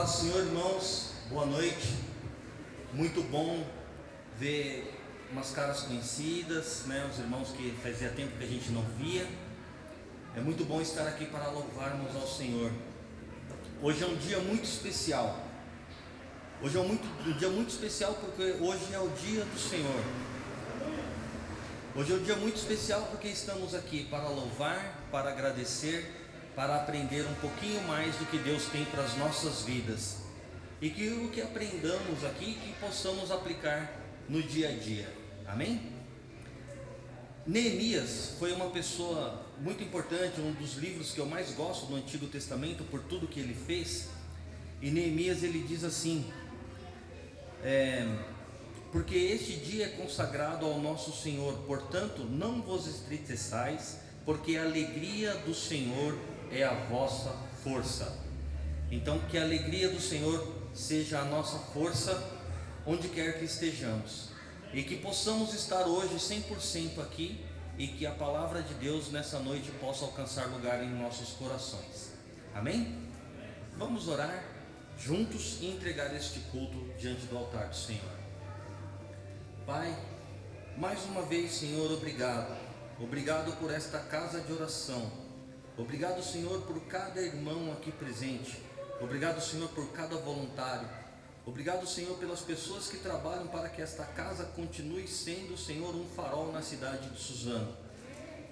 Paz do Senhor, irmãos, boa noite. Muito bom ver umas caras conhecidas, né? Os irmãos que fazia tempo que a gente não via. É muito bom estar aqui para louvarmos ao Senhor. Hoje é um dia muito especial. Hoje é um dia muito especial porque hoje é o dia do Senhor. Hoje é um dia muito especial porque estamos aqui para louvar, para agradecer, para aprender um pouquinho mais do que Deus tem para as nossas vidas. E que o que aprendamos aqui, que possamos aplicar no dia a dia. Amém? Neemias foi uma pessoa muito importante, um dos livros que eu mais gosto do Antigo Testamento, por tudo que ele fez. E Neemias ele diz assim: porque este dia é consagrado ao nosso Senhor, portanto não vos entristeçais, porque a alegria do Senhor é a vossa força. Então que a alegria do Senhor seja a nossa força onde quer que estejamos, e que possamos estar hoje 100% aqui, e que a palavra de Deus nessa noite possa alcançar lugar em nossos corações. Amém? Vamos orar juntos e entregar este culto diante do altar do Senhor. Pai, mais uma vez, Senhor, obrigado por esta casa de oração. Obrigado, Senhor, por cada irmão aqui presente. Obrigado, Senhor, por cada voluntário. Obrigado, Senhor, pelas pessoas que trabalham para que esta casa continue sendo, Senhor, um farol na cidade de Suzano.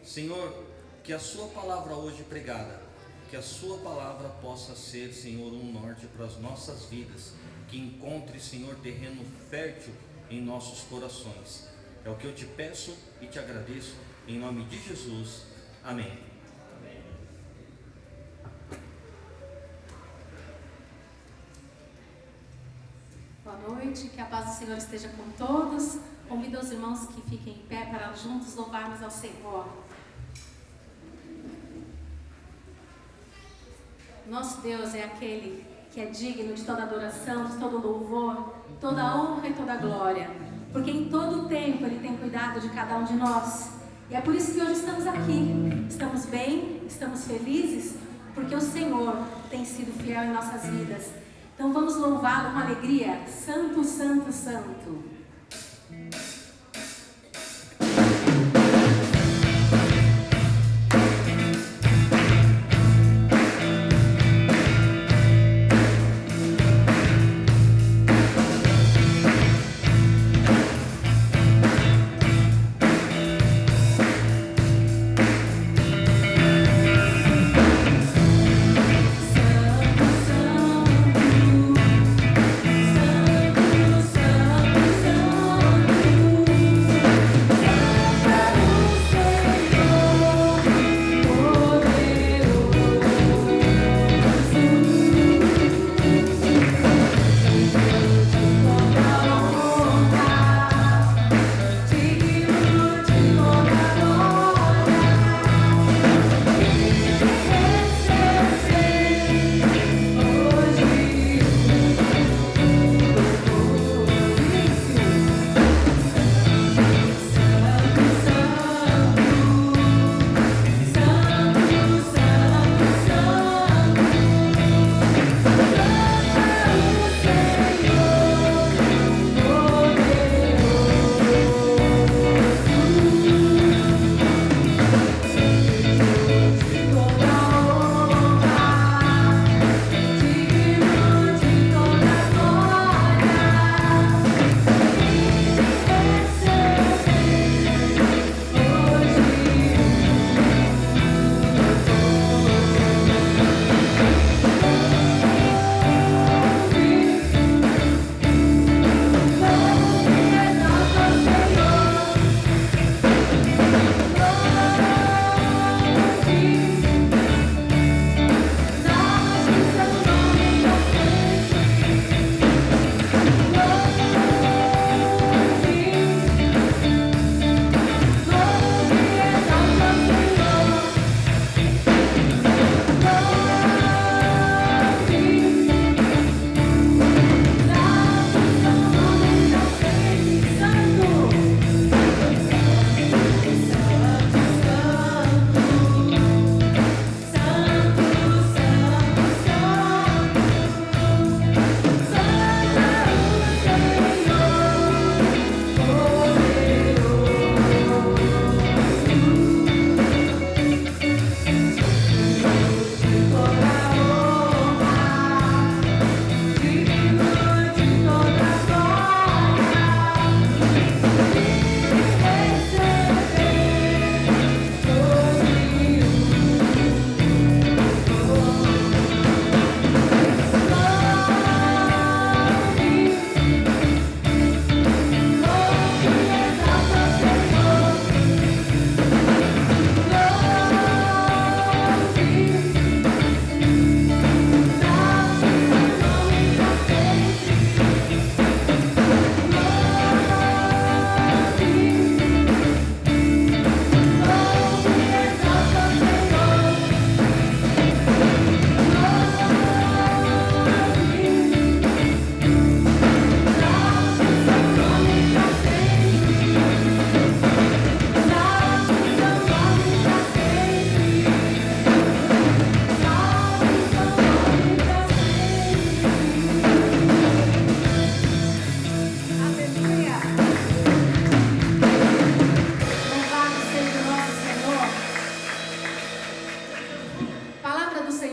Senhor, que a sua palavra hoje pregada, que a sua palavra possa ser, Senhor, um norte para as nossas vidas, que encontre, Senhor, terreno fértil em nossos corações. É o que eu te peço e te agradeço, em nome de Jesus. Amém. Boa noite, que a paz do Senhor esteja com todos. Convido os irmãos que fiquem em pé para juntos louvarmos ao Senhor. Nosso Deus é aquele que é digno de toda adoração, de todo louvor, toda honra e toda glória, porque em todo o tempo Ele tem cuidado de cada um de nós. E é por isso que hoje estamos aqui, estamos bem, estamos felizes, porque o Senhor tem sido fiel em nossas vidas. Então vamos louvá-lo com alegria. Santo, santo, santo. Santo,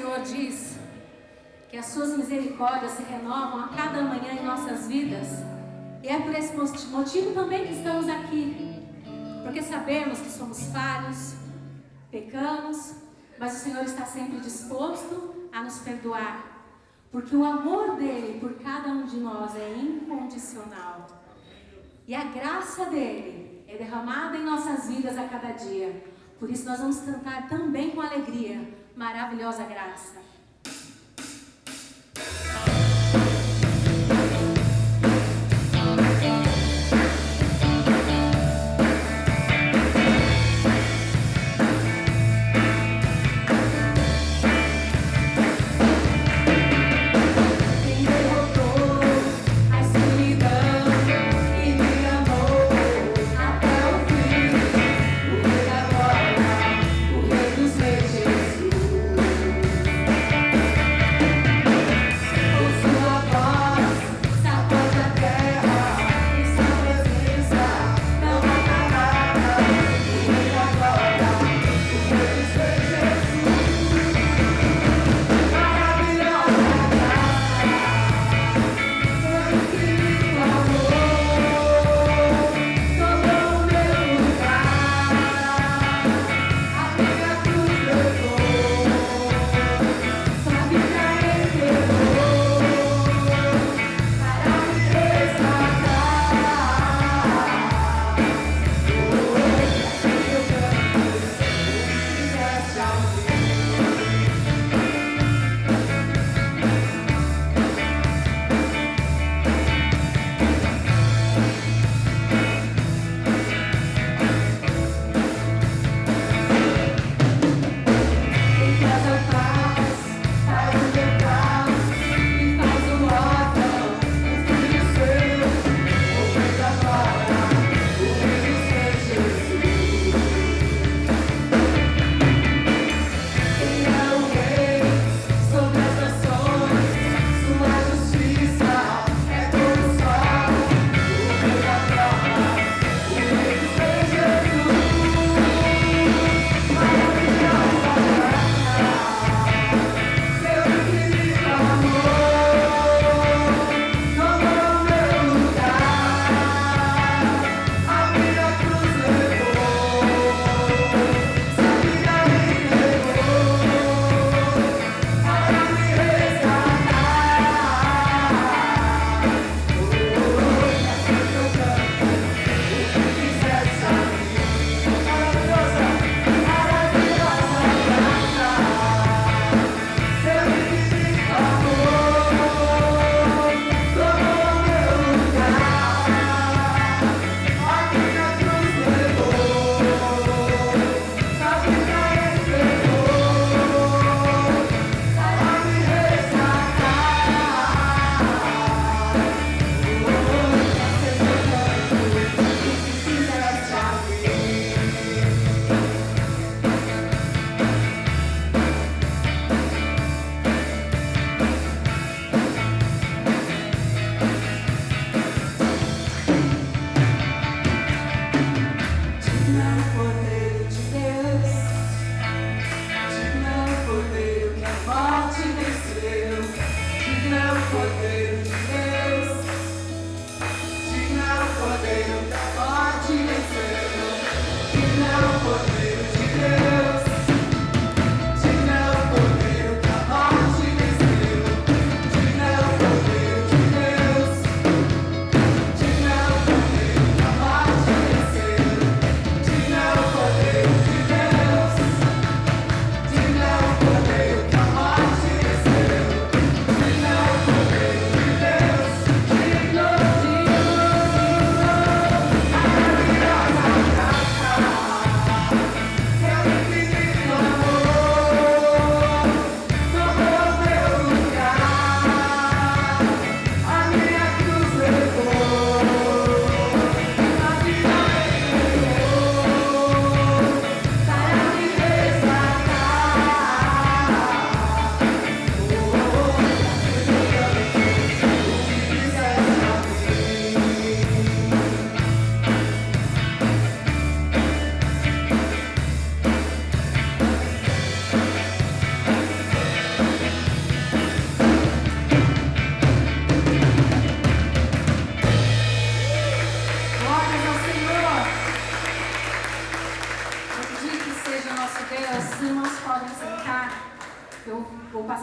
Senhor diz que as suas misericórdias se renovam a cada manhã em nossas vidas. E é por esse motivo também que estamos aqui. Porque sabemos que somos falhos, pecamos, mas o Senhor está sempre disposto a nos perdoar. Porque o amor dele por cada um de nós é incondicional. E a graça dele é derramada em nossas vidas a cada dia. Por isso nós vamos cantar também com alegria, maravilhosa graça. Jesus.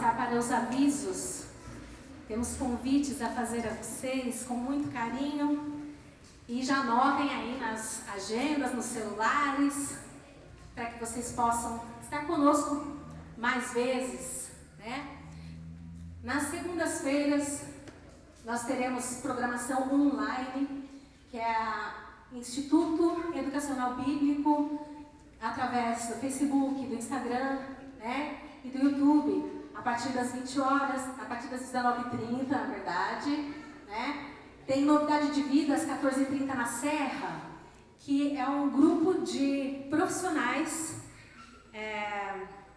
passar para os avisos. Temos convites a fazer a vocês com muito carinho. E já anotem aí nas agendas, nos celulares, para que vocês possam estar conosco mais vezes, né? Nas segundas-feiras, nós teremos programação online, que é o Instituto Educacional Bíblico, através do Facebook, do Instagram, né? E do YouTube, a partir das 20 horas, a partir das 19h30, na verdade, né? Tem Novidade de Vida, às 14h30 na Serra, que é um grupo de profissionais,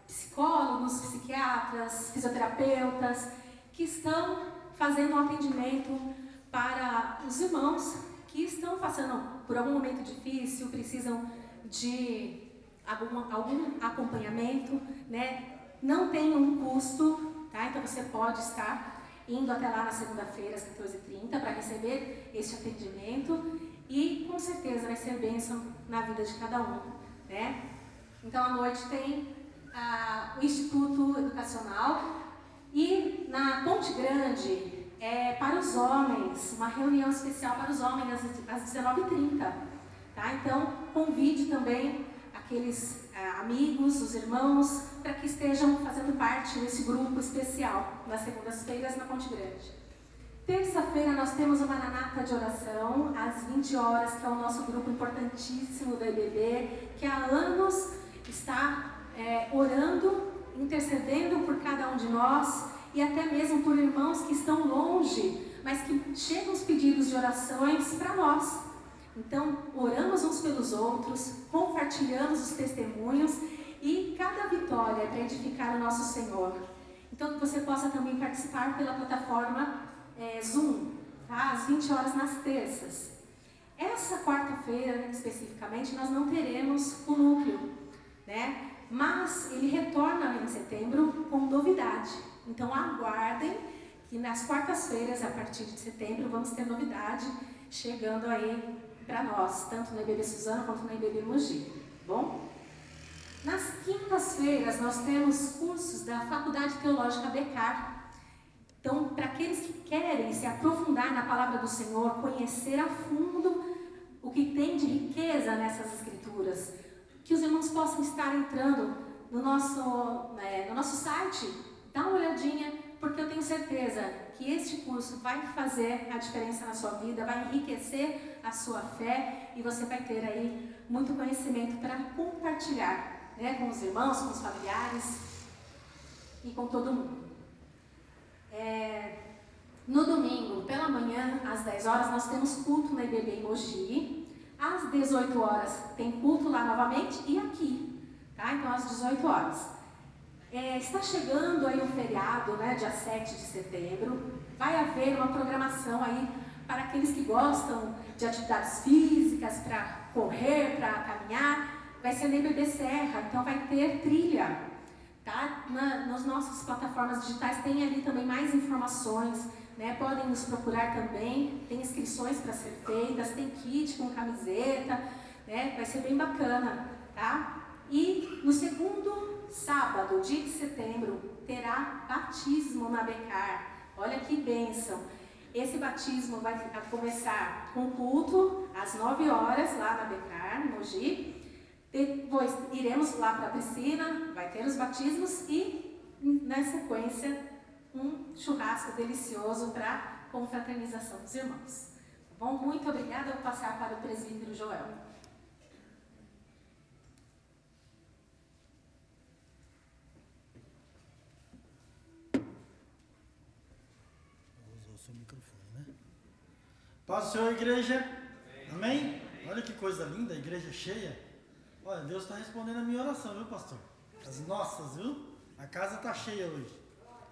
psicólogos, psiquiatras, fisioterapeutas, que estão fazendo um atendimento para os irmãos que estão passando por algum momento difícil, precisam de algum acompanhamento, né? Não tem um custo, tá? Então você pode estar indo até lá na segunda-feira, às 14h30, para receber este atendimento e com certeza vai ser bênção na vida de cada um, né? Então à noite tem o Instituto Educacional e na Ponte Grande para os homens, uma reunião especial para os homens às 19h30, tá? Então convide também aqueles amigos, os irmãos, para que estejam fazendo parte desse grupo especial nas segundas-feiras na Ponte Grande. Terça-feira nós temos uma Maranata de oração às 20 horas, que é o nosso grupo importantíssimo da EBB, que há anos está orando, intercedendo por cada um de nós e até mesmo por irmãos que estão longe, mas que chegam os pedidos de orações para nós. Então, oramos uns pelos outros, compartilhamos os testemunhos e cada vitória é para edificar o nosso Senhor. Então, que você possa também participar pela plataforma Zoom, tá? Às 20 horas nas terças. Essa quarta-feira, especificamente, nós não teremos o núcleo, né? Mas ele retorna em setembro com novidade. Então, aguardem que nas quartas-feiras, a partir de setembro, vamos ter novidade chegando aí para nós, tanto na EBB Suzano quanto na EBB Mogi, bom? Nas quintas-feiras nós temos cursos da Faculdade Teológica Becar. Então, para aqueles que querem se aprofundar na Palavra do Senhor, conhecer a fundo o que tem de riqueza nessas Escrituras, que os irmãos possam estar entrando no nosso site, dá uma olhadinha, porque eu tenho certeza que este curso vai fazer a diferença na sua vida, vai enriquecer a sua fé e você vai ter aí muito conhecimento para compartilhar, né, com os irmãos, com os familiares e com todo mundo. No domingo, pela manhã, às 10 horas, nós temos culto na IBB em Mogi. Às 18 horas tem culto lá novamente e aqui, tá? Então às 18 horas. Está chegando aí o feriado, né, dia 7 de setembro. Vai haver uma programação aí para aqueles que gostam de atividades físicas, para correr, para caminhar. Vai ser na IBB Serra, então vai ter trilha, tá? Nas nossas plataformas digitais tem ali também mais informações, né? Podem nos procurar também, tem inscrições para ser feitas, tem kit com camiseta, né? Vai ser bem bacana, tá? E no segundo sábado, dia de setembro, terá batismo na Becar. Olha que bênção! Esse batismo vai começar com culto às 9 horas lá na Becar, em Mogi. Depois iremos lá para a piscina, vai ter os batismos e, na sequência, um churrasco delicioso para confraternização dos irmãos. Bom, muito obrigada. Eu vou passar para o presbítero Joel. Vou usar o seu microfone, né? Paz do Senhor, igreja. Amém? Olha que coisa linda, a igreja cheia. Olha, Deus está respondendo a minha oração, viu, pastor? As nossas, viu? A casa está cheia hoje.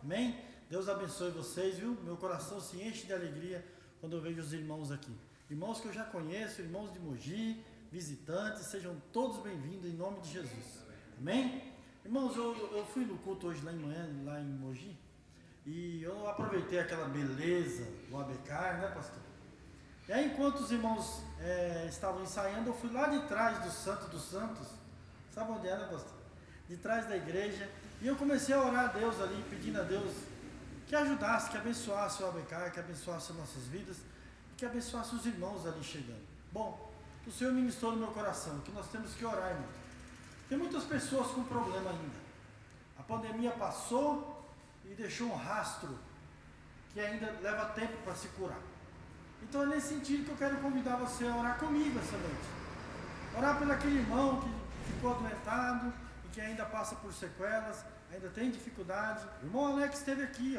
Amém? Deus abençoe vocês, viu? Meu coração se enche de alegria quando eu vejo os irmãos aqui. Irmãos que eu já conheço, irmãos de Mogi, visitantes, sejam todos bem-vindos em nome de Jesus. Amém? Irmãos, eu fui no culto hoje lá em manhã, lá em Mogi, e eu aproveitei aquela beleza do Abecar, né, pastor? E aí, enquanto os irmãos estavam ensaiando, eu fui lá de trás do Santo dos Santos. Sabe onde era, pastor? De trás da igreja. E E eu comecei a orar a Deus ali, pedindo a Deus que ajudasse, que abençoasse o ABK, que abençoasse as nossas vidas, que abençoasse os irmãos ali chegando. Bom, o Senhor ministrou no meu coração que nós temos que orar, irmão. Tem muitas pessoas com problema ainda. A pandemia passou e deixou um rastro que ainda leva tempo para se curar. Então é nesse sentido que eu quero convidar você a orar comigo essa noite. Orar pelo aquele irmão que ficou adoentado e que ainda passa por sequelas, ainda tem dificuldade. O irmão Alex esteve aqui,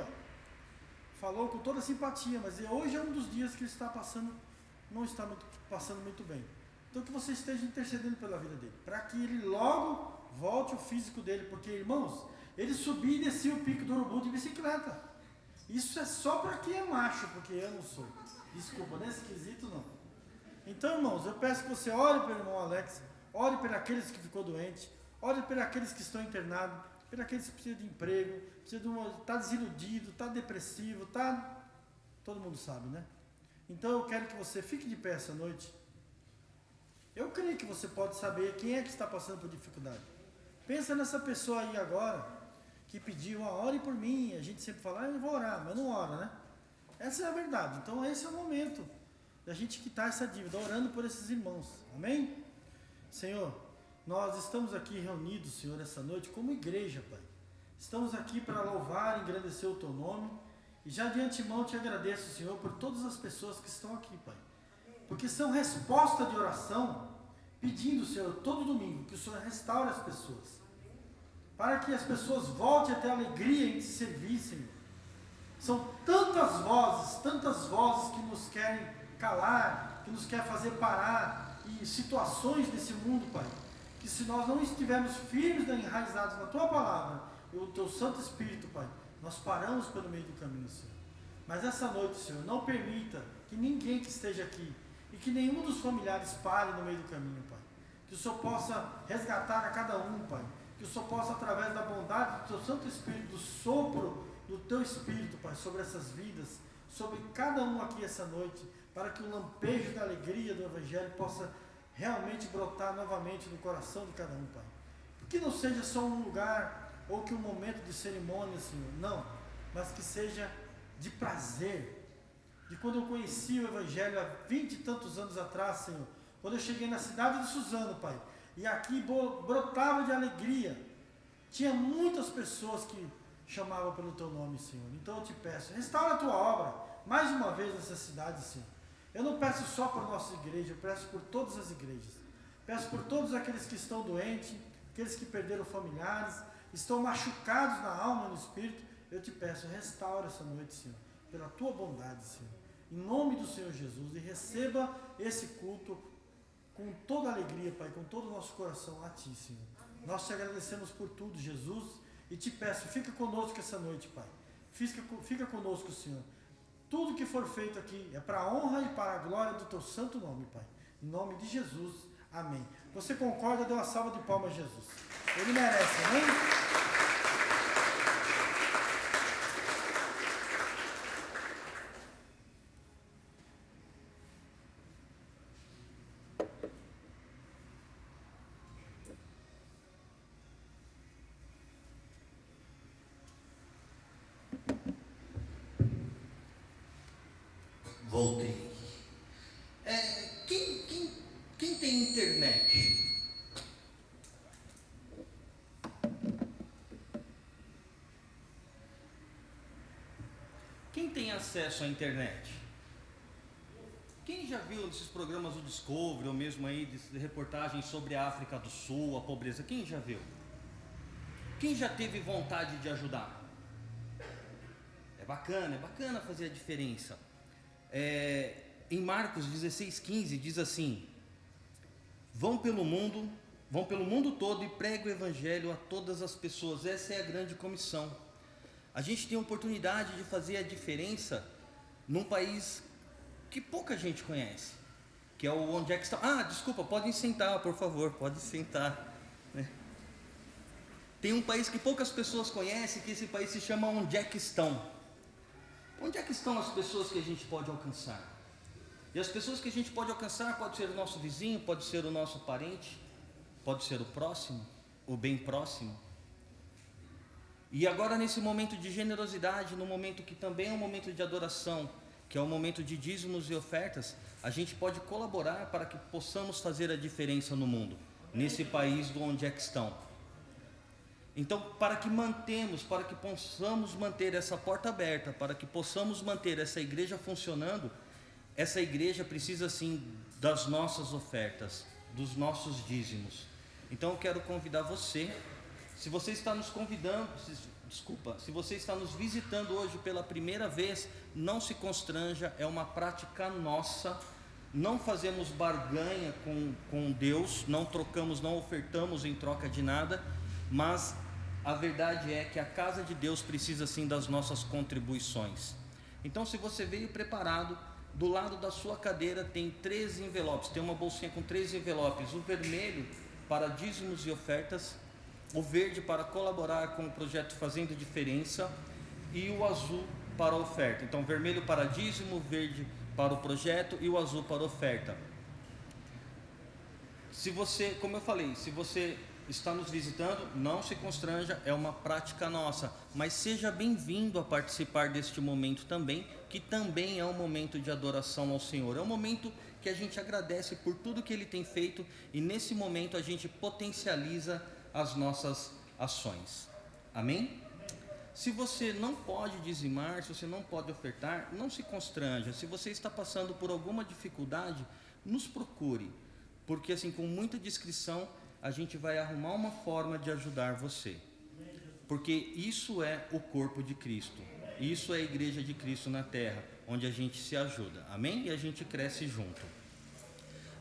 falou com toda simpatia, mas hoje é um dos dias que ele está passando, não está passando muito bem. Então que você esteja intercedendo pela vida dele, para que ele logo volte o físico dele, porque, irmãos, ele subia e descia o Pico do Urubu de bicicleta. Isso é só para quem é macho, porque eu não sou. Desculpa, nesse quesito não. Então, irmãos, eu peço que você ore pelo irmão Alex, ore por aqueles que ficou doente, ore por aqueles que estão internados, por aqueles que precisam de emprego, está desiludido, está depressivo, todo mundo sabe, né? Então eu quero que você fique de pé essa noite. Eu creio que você pode saber quem é que está passando por dificuldade. Pensa nessa pessoa aí agora, que pediu, ore por mim. A gente sempre fala, eu vou orar, mas não ora, né? Essa é a verdade. Então esse é o momento da gente quitar essa dívida, orando por esses irmãos. Amém? Senhor, nós estamos aqui reunidos, Senhor, essa noite como igreja, Pai. Estamos aqui para louvar e engrandecer o Teu nome. E já de antemão te agradeço, Senhor, por todas as pessoas que estão aqui, Pai. Porque são resposta de oração, pedindo, Senhor, todo domingo, que o Senhor restaure as pessoas. Para que as pessoas voltem a ter alegria em te servir, Senhor. São tantas vozes que nos querem calar, que nos querem fazer parar, e situações desse mundo, Pai, que se nós não estivermos firmes e enraizados na Tua Palavra, e o Teu Santo Espírito, Pai, nós paramos pelo meio do caminho, Senhor. Mas essa noite, Senhor, não permita que ninguém que esteja aqui, e que nenhum dos familiares pare no meio do caminho, Pai. Que o Senhor possa resgatar a cada um, Pai. Que o Senhor possa, através da bondade do Teu Santo Espírito, do sopro do Teu Espírito, Pai, sobre essas vidas, sobre cada um aqui essa noite, para que o lampejo da alegria do Evangelho possa realmente brotar novamente no coração de cada um, Pai. Que não seja só um lugar ou que um momento de cerimônia, Senhor, não, mas que seja de prazer. De quando eu conheci o Evangelho há 20 e tantos anos atrás, Senhor, quando eu cheguei na cidade de Suzano, Pai, e aqui brotava de alegria, tinha muitas pessoas que chamavam pelo Teu nome, Senhor. Então eu te peço, restaura a Tua obra, mais uma vez nessa cidade, Senhor. Eu não peço só por nossa igreja, eu peço por todas as igrejas. Peço por todos aqueles que estão doentes, aqueles que perderam familiares, estão machucados na alma e no espírito. Eu te peço, restaura essa noite, Senhor, pela Tua bondade, Senhor. Em nome do Senhor Jesus, e receba esse culto com toda a alegria, Pai, com todo o nosso coração a Ti, Senhor. Nós te agradecemos por tudo, Jesus, e te peço, fica conosco essa noite, Pai. Fica conosco, Senhor. Tudo que for feito aqui é para a honra e para a glória do Teu santo nome, Pai. Em nome de Jesus, amém. Você concorda? Dê uma salva de palmas a Jesus. Ele merece, amém? Voltei. Quem tem internet? Quem tem acesso à internet? Quem já viu esses programas do Discovery, ou mesmo aí de reportagens sobre a África do Sul, a pobreza? Quem já viu? Quem já teve vontade de ajudar? É bacana fazer a diferença. Em Marcos 16,15 diz assim: vão pelo mundo todo e pregue o Evangelho a todas as pessoas. Essa é a grande comissão. A gente tem a oportunidade de fazer a diferença num país que pouca gente conhece, que é o onde é que está. Desculpa, podem sentar, por favor, pode sentar, né? Tem um país que poucas pessoas conhecem, que esse país se chama Onde é que estão. Onde é que estão as pessoas que a gente pode alcançar? E as pessoas que a gente pode alcançar pode ser o nosso vizinho, pode ser o nosso parente, pode ser o próximo, o bem próximo. E agora, nesse momento de generosidade, no momento que também é um momento de adoração, que é o momento de dízimos e ofertas, a gente pode colaborar para que possamos fazer a diferença no mundo, nesse país do onde é que estão. Então, para que possamos manter essa porta aberta, para que possamos manter essa igreja funcionando, essa igreja precisa sim das nossas ofertas, dos nossos dízimos. Então eu quero convidar você, se você está nos convidando, se você está nos visitando hoje pela primeira vez, não se constranja, é uma prática nossa, não fazemos barganha com Deus, não trocamos, não ofertamos em troca de nada, mas a verdade é que a casa de Deus precisa sim das nossas contribuições. Então, se você veio preparado, do lado da sua cadeira tem 3 envelopes, tem uma bolsinha com 3 envelopes, o vermelho para dízimos e ofertas, o verde para colaborar com o projeto Fazendo Diferença e o azul para a oferta. Então, vermelho para dízimo, verde para o projeto e o azul para a oferta. Se você, como eu falei, se você está nos visitando, não se constranja, é uma prática nossa, mas seja bem-vindo a participar deste momento também, que também é um momento de adoração ao Senhor, é um momento que a gente agradece por tudo que Ele tem feito, e nesse momento a gente potencializa as nossas ações, amém? Se você não pode dizimar, se você não pode ofertar, não se constranja. Se você está passando por alguma dificuldade, nos procure, porque assim, com muita discrição, a gente vai arrumar uma forma de ajudar você, porque isso é o corpo de Cristo, isso é a igreja de Cristo na terra, onde a gente se ajuda, amém? E a gente cresce junto.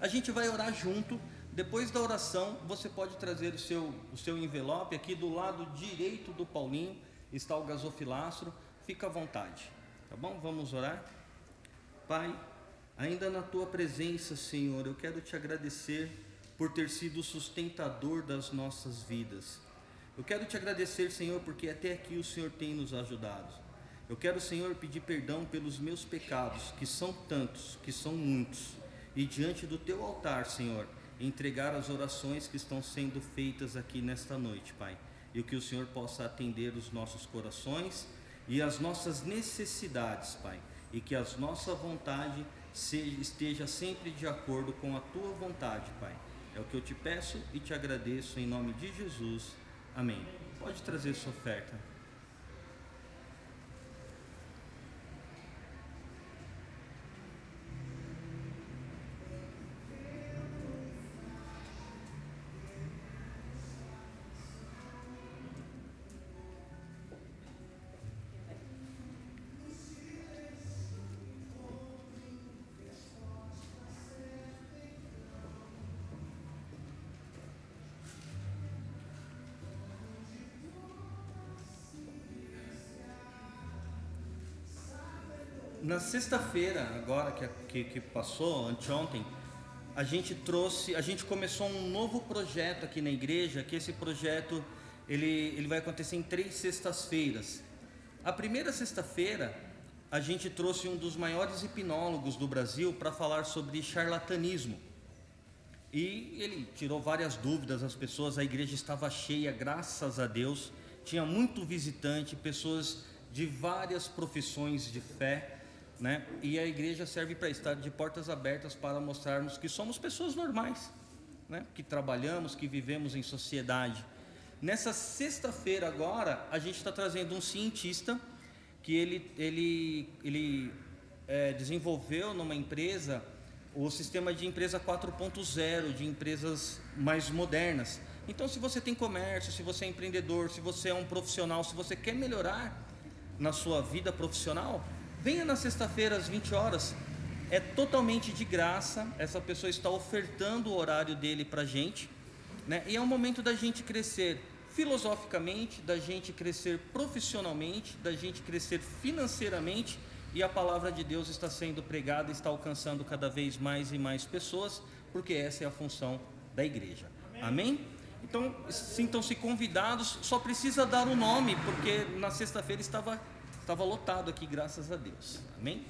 A gente vai orar junto. Depois da oração, você pode trazer o seu envelope. Aqui do lado direito do Paulinho está o gasofilastro, fica à vontade, tá bom? Vamos orar. Pai, ainda na tua presença, Senhor, eu quero te agradecer por ter sido o sustentador das nossas vidas. Eu quero te agradecer, Senhor, porque até aqui o Senhor tem nos ajudado. Eu quero, Senhor, pedir perdão pelos meus pecados, que são tantos, que são muitos, e diante do teu altar, Senhor, entregar as orações que estão sendo feitas aqui nesta noite, Pai, e que o Senhor possa atender os nossos corações e as nossas necessidades, Pai, e que a nossa vontade esteja sempre de acordo com a tua vontade, Pai. É o que eu te peço e te agradeço em nome de Jesus. Amém. Pode trazer sua oferta. Na sexta-feira, agora que passou, anteontem, a gente começou um novo projeto aqui na igreja, que esse projeto ele vai acontecer em 3 sextas-feiras. A primeira sexta-feira, a gente trouxe um dos maiores hipnólogos do Brasil para falar sobre charlatanismo. E ele tirou várias dúvidas das pessoas, a igreja estava cheia, graças a Deus, tinha muito visitante, pessoas de várias profissões de fé, né? E a igreja serve para estar de portas abertas para mostrarmos que somos pessoas normais, né? Que trabalhamos, que vivemos em sociedade. Nessa sexta-feira agora, a gente está trazendo um cientista que ele desenvolveu numa empresa o sistema de empresa 4.0, de empresas mais modernas. Então, se você tem comércio, se você é empreendedor, se você é um profissional, se você quer melhorar na sua vida profissional, venha na sexta-feira às 20 horas, é totalmente de graça, essa pessoa está ofertando o horário dele para a gente, né? E é um momento da gente crescer filosoficamente, da gente crescer profissionalmente, da gente crescer financeiramente, e a palavra de Deus está sendo pregada, está alcançando cada vez mais e mais pessoas, porque essa é a função da igreja, amém? Então, sintam-se convidados, só precisa dar o nome, porque na sexta-feira estava lotado aqui, graças a Deus, amém?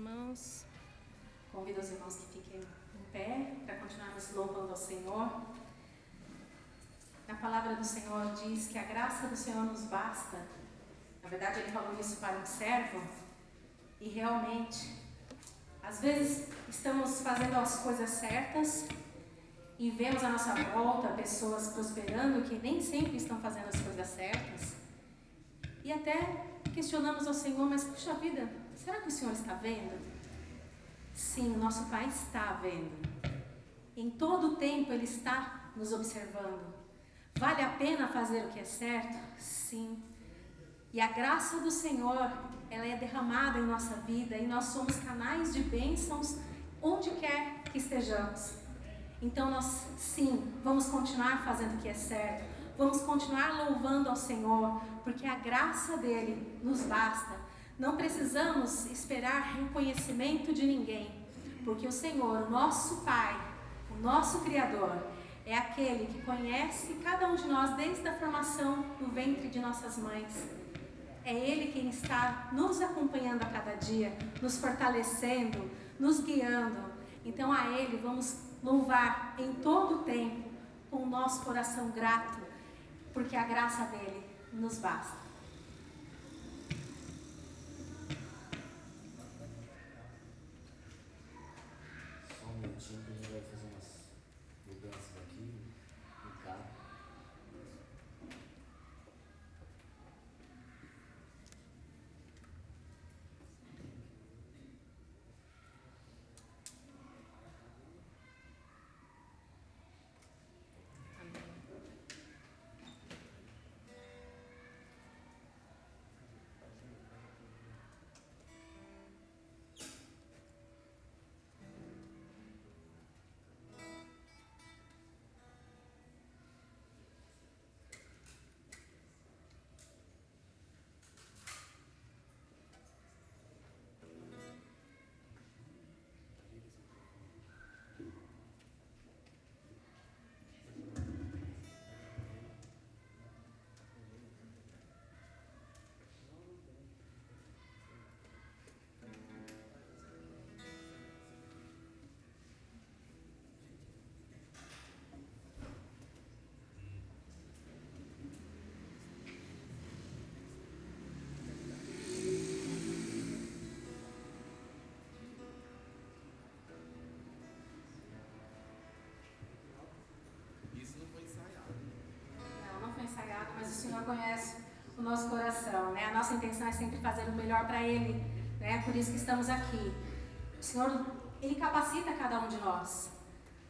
irmãos. Convido os irmãos que fiquem em pé para continuarmos louvando ao Senhor. A palavra do Senhor diz que a graça do Senhor nos basta. Na verdade, Ele falou isso para um servo. E realmente, às vezes estamos fazendo as coisas certas e vemos à nossa volta pessoas prosperando que nem sempre estão fazendo as coisas certas. E até questionamos ao Senhor, mas puxa vida, será que o Senhor está vendo? Sim, o nosso Pai está vendo. Em todo o tempo Ele está nos observando. Vale a pena fazer o que é certo? Sim. E a graça do Senhor, ela é derramada em nossa vida e nós somos canais de bênçãos onde quer que estejamos. Então nós, sim, vamos continuar fazendo o que é certo. Vamos continuar louvando ao Senhor, porque a graça dele nos basta. Não precisamos esperar reconhecimento de ninguém, porque o Senhor, o nosso Pai, o nosso Criador, é aquele que conhece cada um de nós desde a formação do ventre de nossas mães. É Ele quem está nos acompanhando a cada dia, nos fortalecendo, nos guiando. Então a Ele vamos louvar em todo o tempo, com o nosso coração grato, porque a graça dele nos basta. Só um minutinho que a gente vai fazer umas mudanças aqui no carro. Mas o Senhor conhece o nosso coração, né? A nossa intenção é sempre fazer o melhor para Ele, né? Por isso que estamos aqui. O Senhor, Ele capacita cada um de nós.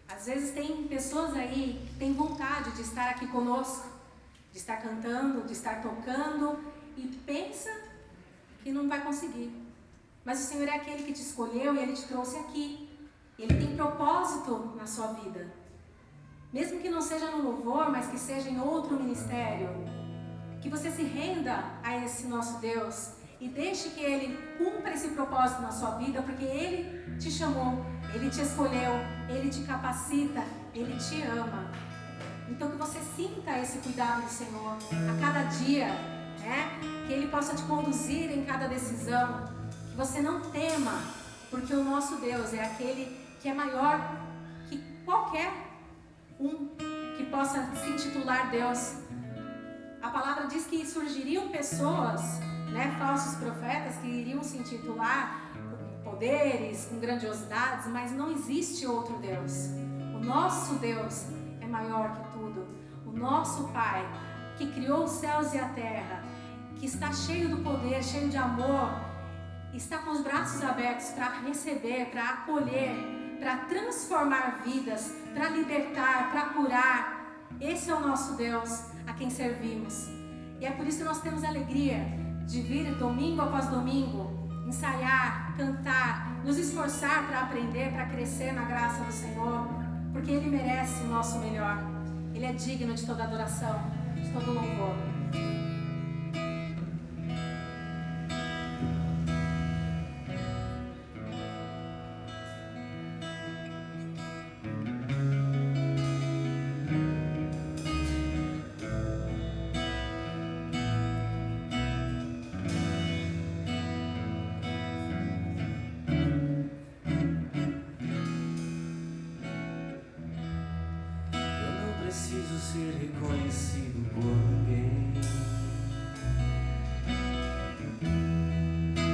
Às vezes tem pessoas aí que têm vontade de estar aqui conosco, de estar cantando, de estar tocando e pensa que não vai conseguir. Mas o Senhor é aquele que te escolheu e Ele te trouxe aqui. Ele tem propósito na sua vida. Mesmo que não seja no louvor, mas que seja em outro ministério, que você se renda a esse nosso Deus e deixe que Ele cumpra esse propósito na sua vida, porque Ele te chamou, Ele te escolheu, Ele te capacita, Ele te ama. Então que você sinta esse cuidado do Senhor a cada dia, né? Que Ele possa te conduzir em cada decisão, que você não tema, porque o nosso Deus é aquele que é maior que qualquer que possa se intitular Deus. A palavra diz que surgiriam pessoas, né, falsos profetas, que iriam se intitular com poderes, com grandiosidades, mas não existe outro Deus. O nosso Deus é maior que tudo. O nosso Pai, que criou os céus e a terra, que está cheio do poder, cheio de amor, está com os braços abertos para receber, para acolher, para transformar vidas, para libertar, para curar. Esse é o nosso Deus a quem servimos. E é por isso que nós temos alegria de vir domingo após domingo, ensaiar, cantar, nos esforçar para aprender, para crescer na graça do Senhor, porque Ele merece o nosso melhor. Ele é digno de toda adoração, de todo louvor. preciso ser reconhecido por ninguém.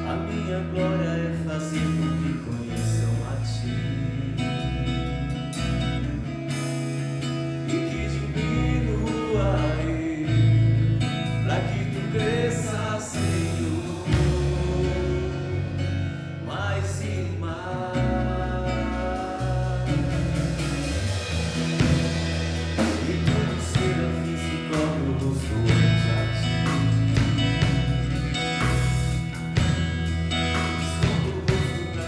A minha glória é fazer com que conheçam a Ti e que diminua eu, pra que Tu cresça, Senhor, mais e mais. E tudo serafins que cobre o rosto ante a Ti. Escondo o rosto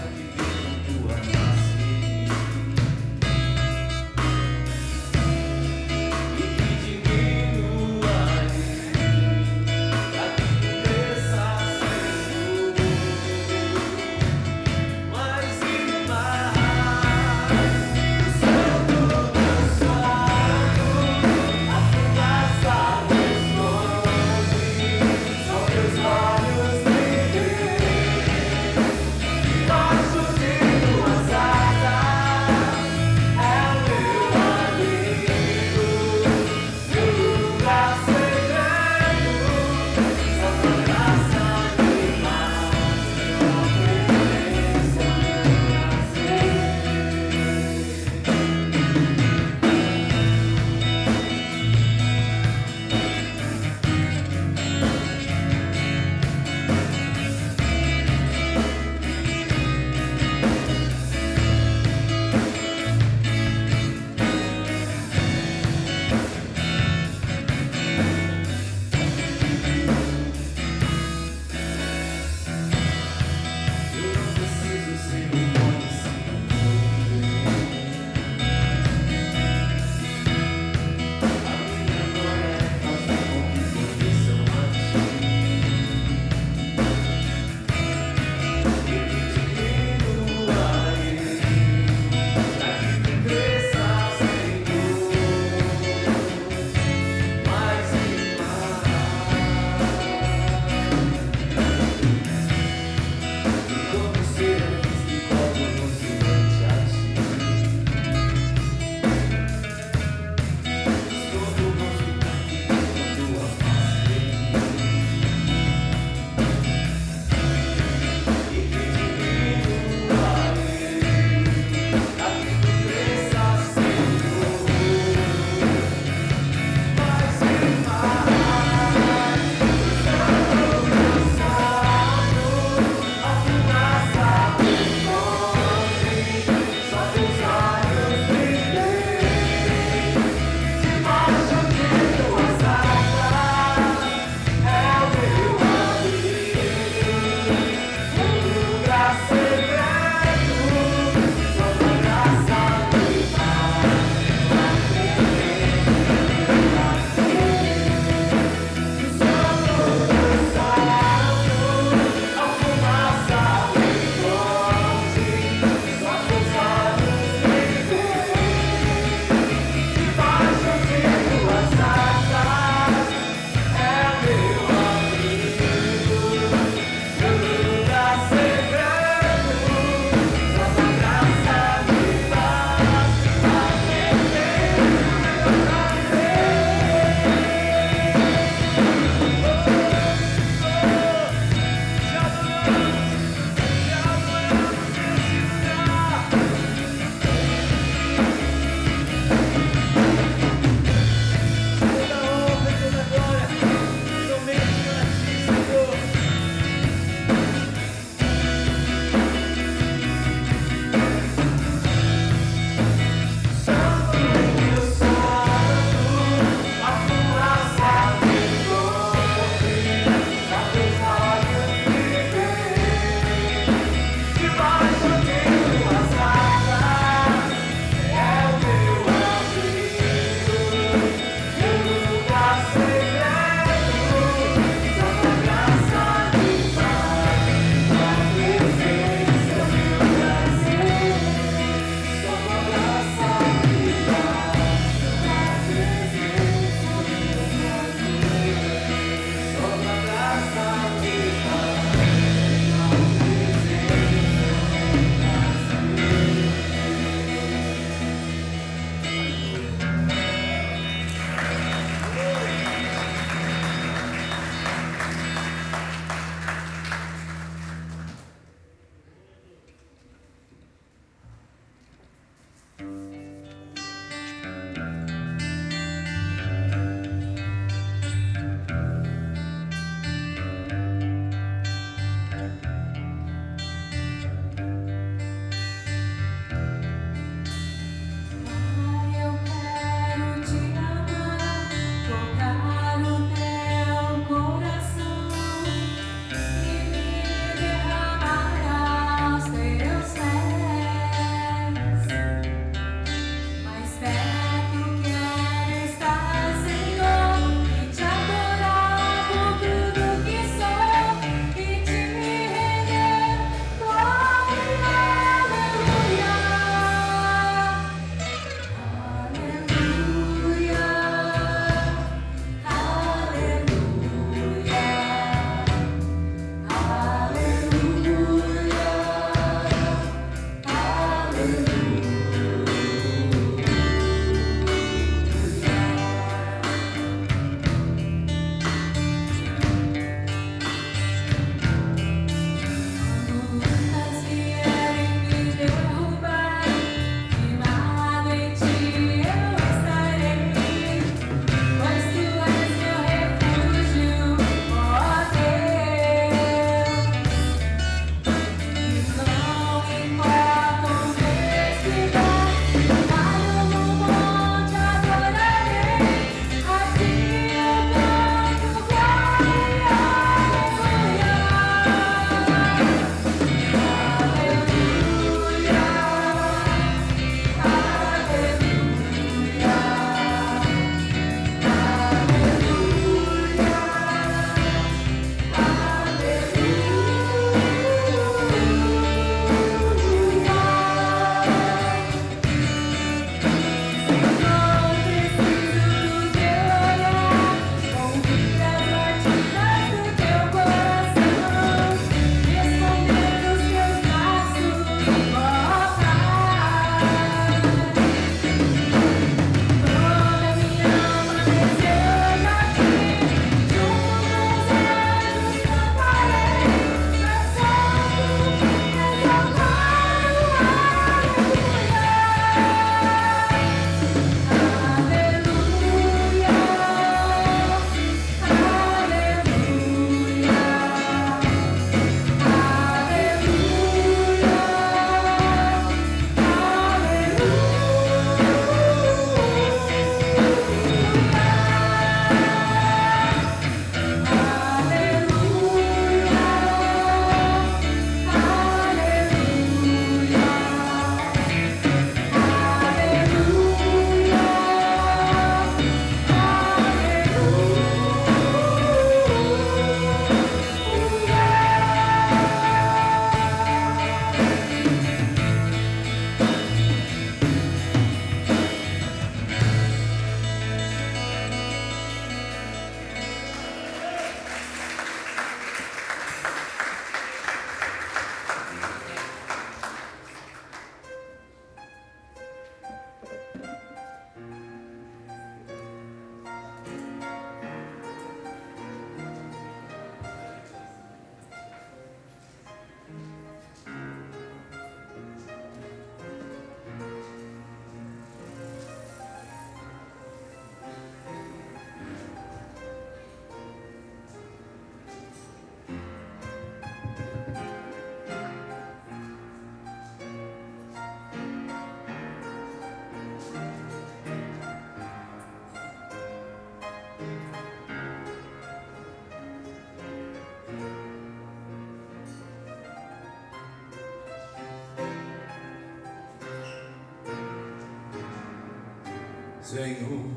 Senhor,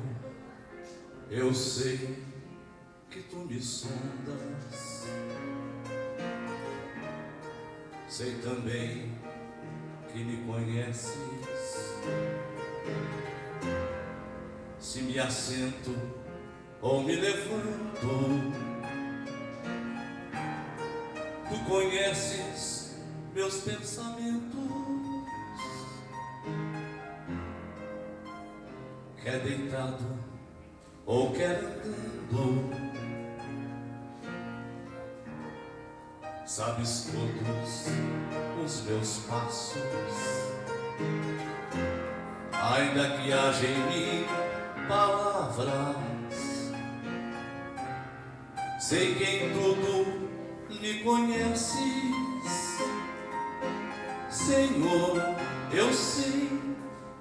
eu sei que tu me sondas, sei também que me conheces. Se me assento ou me levanto, tu conheces meus pensamentos. Quer deitado ou quer andando, sabes todos os meus passos. Ainda que haja em mim palavras, sei que em tudo me conheces. Senhor, eu sei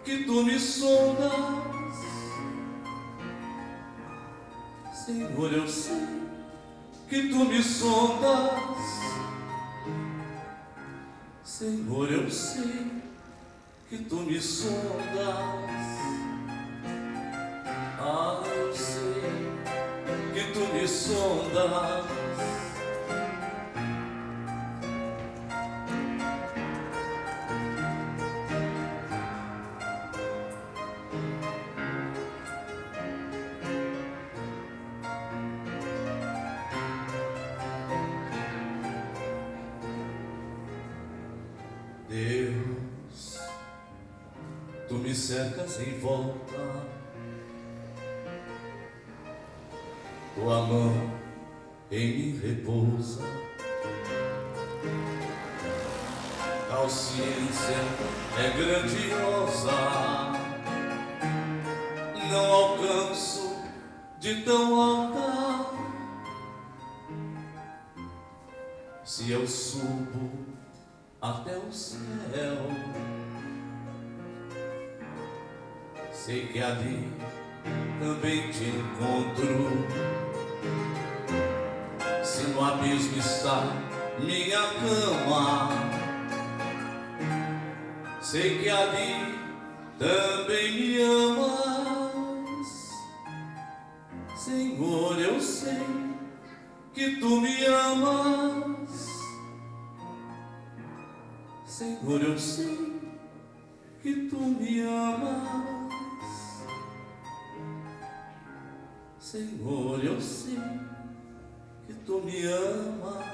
que tu me sondas. Senhor, eu sei que tu me sondas. Senhor, eu sei que tu me sondas. Ah, eu sei que tu me sondas. Deus, tu me cercas em volta, tua mão em mim repousa, tal ciência é grandiosa, não alcanço de tão alta. Se eu subo até o céu, sei que ali também te encontro. Se no abismo está minha cama, sei que ali também me amas. Senhor, eu sei que tu me amas. Senhor, eu sei que tu me amas. Senhor, eu sei que tu me amas.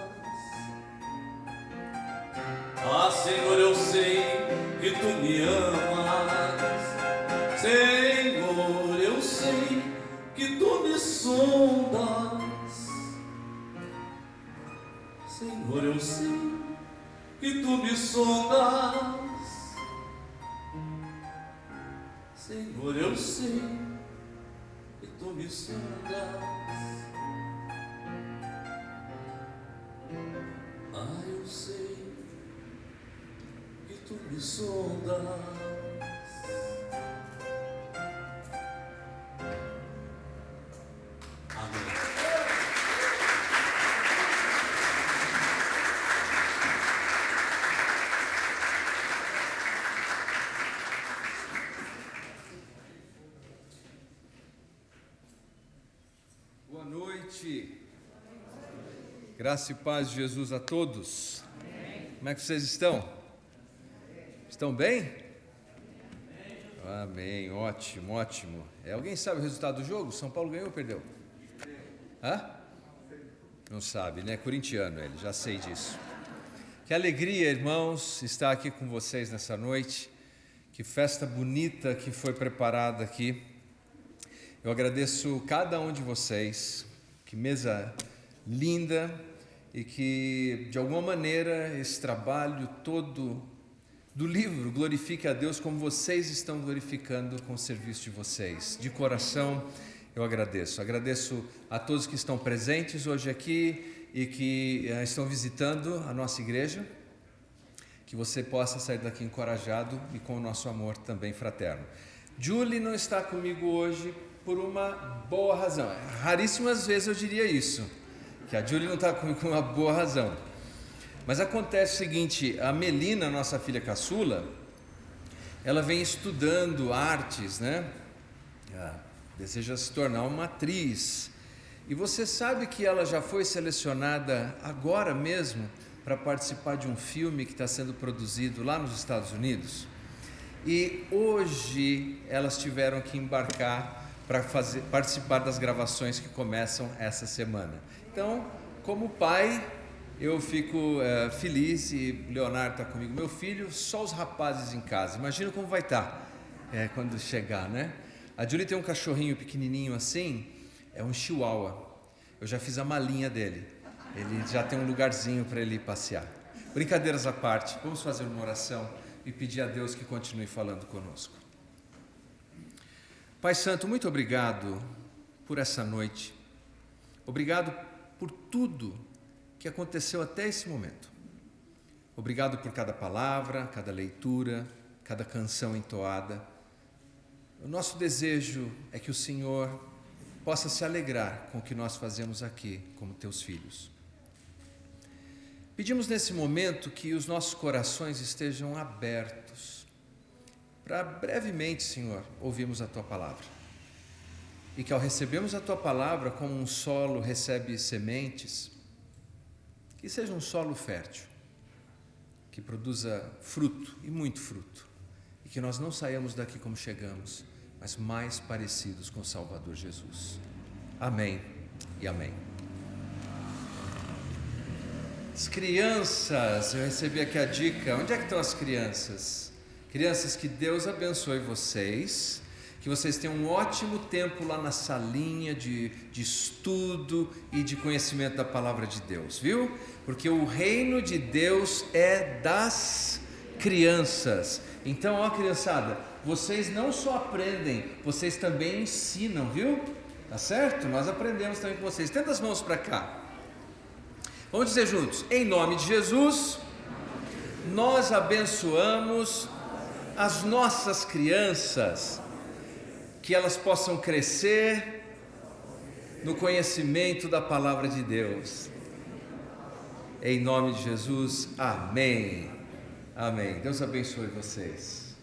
Ah, Senhor, eu sei que tu me amas. Senhor, eu sei que tu me sondas. Senhor, eu sei que tu me sondas. Senhor, eu sei que tu me sondas. Ah, eu sei que tu me sondas. Amém. Boa noite. Graça e paz de Jesus a todos. Amém. Como é que vocês estão? Estão bem? Amém. Ótimo, ótimo. Alguém sabe o resultado do jogo? São Paulo ganhou ou perdeu? Hã? Não sabe, né? Corintiano ele, já sei disso. Que alegria, irmãos, estar aqui com vocês nessa noite. Que festa bonita que foi preparada aqui. Eu agradeço cada um de vocês, que mesa linda, e que de alguma maneira esse trabalho todo do livro glorifique a Deus como vocês estão glorificando com o serviço de vocês. De coração eu agradeço. Agradeço a todos que estão presentes hoje aqui e que estão visitando a nossa igreja, que você possa sair daqui encorajado e com o nosso amor também fraterno. Julie não está comigo hoje por uma boa razão. Raríssimas vezes eu diria isso, que a Julie não está comigo por uma boa razão. Mas acontece o seguinte, a Melina, nossa filha caçula, ela vem estudando artes, né? deseja se tornar uma atriz. E você sabe que ela já foi selecionada agora mesmo para participar de um filme que está sendo produzido lá nos Estados Unidos? E hoje elas tiveram que embarcar para participar das gravações que começam essa semana. Então, como pai, eu fico feliz, e Leonardo está comigo, meu filho, só os rapazes em casa. Imagina como vai estar quando chegar, né? A Julie tem um cachorrinho pequenininho assim, é um chihuahua. Eu já fiz a malinha dele. Ele já tem um lugarzinho para ele ir passear. Brincadeiras à parte, vamos fazer uma oração e pedir a Deus que continue falando conosco. Pai Santo, muito obrigado por essa noite. Obrigado por tudo que aconteceu até esse momento. Obrigado por cada palavra, cada leitura, cada canção entoada. O nosso desejo é que o Senhor possa se alegrar com o que nós fazemos aqui como teus filhos. Pedimos nesse momento que os nossos corações estejam abertos para brevemente, Senhor, ouvirmos a Tua Palavra. E que ao recebermos a Tua Palavra como um solo recebe sementes, que seja um solo fértil, que produza fruto e muito fruto, e que nós não saiamos daqui como chegamos, mas mais parecidos com o Salvador Jesus. Amém e amém. As crianças, eu recebi aqui a dica, onde é que estão as crianças? Crianças, que Deus abençoe vocês, que vocês tenham um ótimo tempo lá na salinha de estudo e de conhecimento da Palavra de Deus, viu? Porque o reino de Deus é das crianças. Então, ó criançada, vocês não só aprendem, vocês também ensinam, viu? Tá certo? Nós aprendemos também com vocês. Tenta as mãos para cá. Vamos dizer juntos: em nome de Jesus, nós abençoamos as nossas crianças, que elas possam crescer no conhecimento da Palavra de Deus. Em nome de Jesus, amém. Amém. Deus abençoe vocês.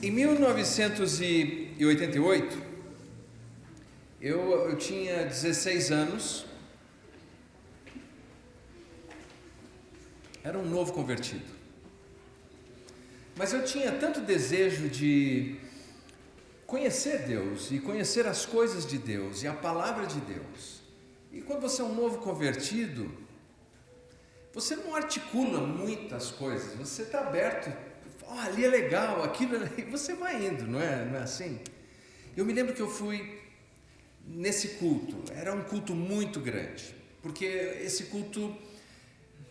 Em 1988, eu tinha 16 anos, era um novo convertido, mas eu tinha tanto desejo de conhecer Deus e conhecer as coisas de Deus e a palavra de Deus. E quando você é um novo convertido, você não articula muitas coisas, você está aberto, ali é legal, aquilo e você vai indo, não é assim? Eu me lembro que eu fui nesse culto, era um culto muito grande, porque esse culto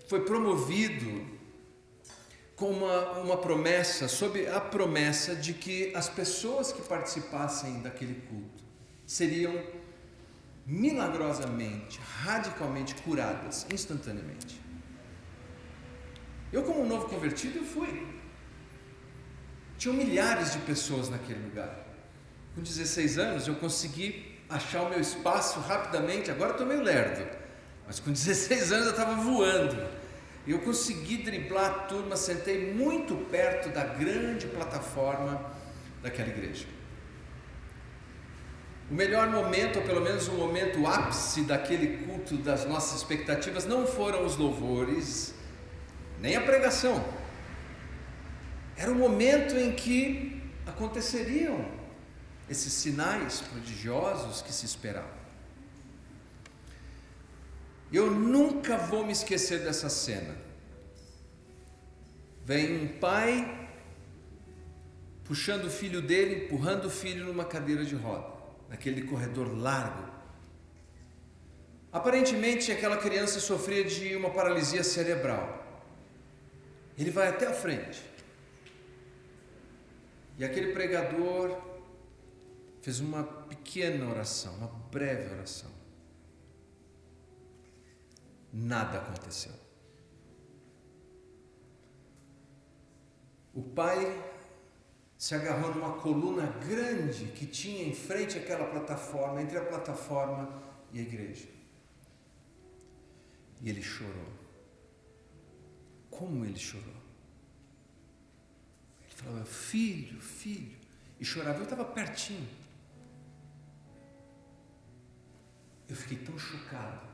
foi promovido com uma promessa, sob a promessa de que as pessoas que participassem daquele culto seriam milagrosamente, radicalmente curadas, instantaneamente. Eu, como um novo convertido, eu fui. Tinham milhares de pessoas naquele lugar. Com 16 anos eu consegui achar o meu espaço rapidamente. Agora estou meio lerdo, mas com 16 anos eu estava voando. Eu consegui driblar a turma, sentei muito perto da grande plataforma daquela igreja. O melhor momento, ou pelo menos o momento ápice daquele culto das nossas expectativas, não foram os louvores, nem a pregação. Era o momento em que aconteceriam esses sinais prodigiosos que se esperavam. Eu nunca vou me esquecer dessa cena. Vem um pai puxando o filho dele, empurrando o filho numa cadeira de roda, naquele corredor largo. Aparentemente aquela criança sofria de uma paralisia cerebral. Ele vai até a frente. E aquele pregador fez uma pequena oração, uma breve oração. Nada aconteceu. O pai se agarrou numa coluna grande que tinha em frente àquela plataforma, entre a plataforma e a igreja. E ele chorou. Como ele chorou? filho, filho, e chorava. Eu estava pertinho. Eu fiquei tão chocado.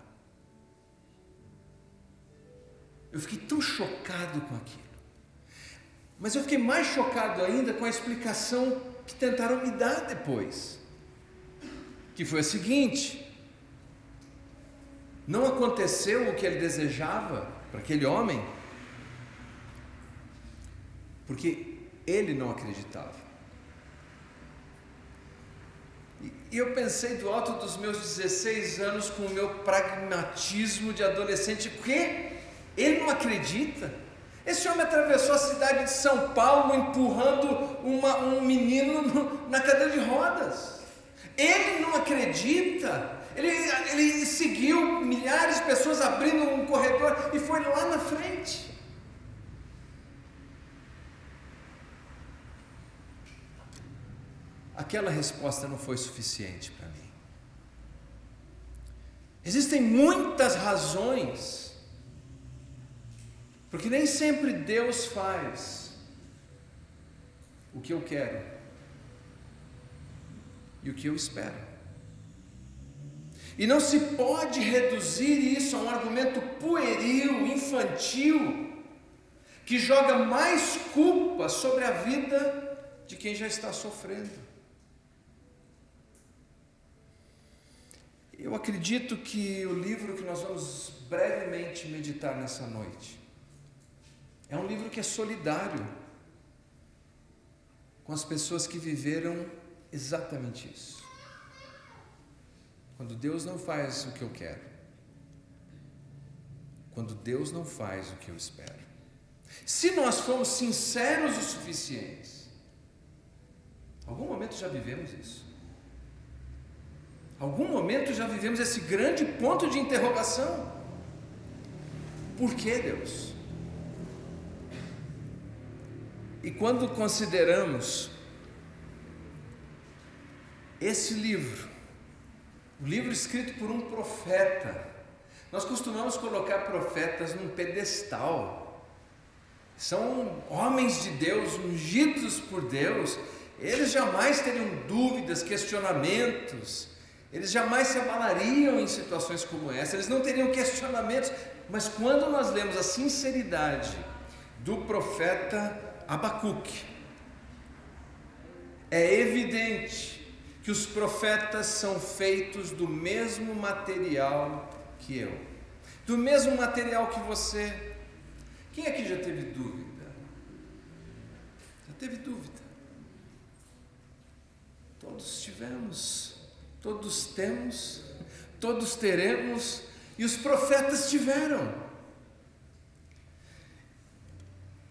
Eu fiquei tão chocado com aquilo. Mas eu fiquei mais chocado ainda com a explicação que tentaram me dar depois. Que foi a seguinte: não aconteceu o que ele desejava para aquele homem, porque ele não acreditava. E eu pensei do alto dos meus 16 anos, com o meu pragmatismo de adolescente: o quê? Ele não acredita? Esse homem atravessou a cidade de São Paulo empurrando um menino na cadeira de rodas. Ele não acredita? Ele seguiu milhares de pessoas abrindo um corredor e foi lá na frente. Aquela resposta não foi suficiente para mim. Existem muitas razões, porque nem sempre Deus faz o que eu quero e o que eu espero. E não se pode reduzir isso a um argumento pueril, infantil, que joga mais culpa sobre a vida de quem já está sofrendo. Eu acredito que o livro que nós vamos brevemente meditar nessa noite é um livro que é solidário com as pessoas que viveram exatamente isso. Quando Deus não faz o que eu quero, quando Deus não faz o que eu espero. Se nós formos sinceros o suficiente, algum momento já vivemos isso. Algum momento já vivemos esse grande ponto de interrogação. Por que, Deus? E quando consideramos esse livro, o livro escrito por um profeta, nós costumamos colocar profetas num pedestal. São homens de Deus, ungidos por Deus. Eles jamais teriam dúvidas, questionamentos. Eles jamais se abalariam em situações como essa. Eles não teriam questionamentos. Mas quando nós lemos a sinceridade do profeta Abacuque, é evidente que os profetas são feitos do mesmo material que eu, do mesmo material que você. Quem aqui já teve dúvida? Já teve dúvida? Todos tivemos, todos temos, todos teremos, e os profetas tiveram.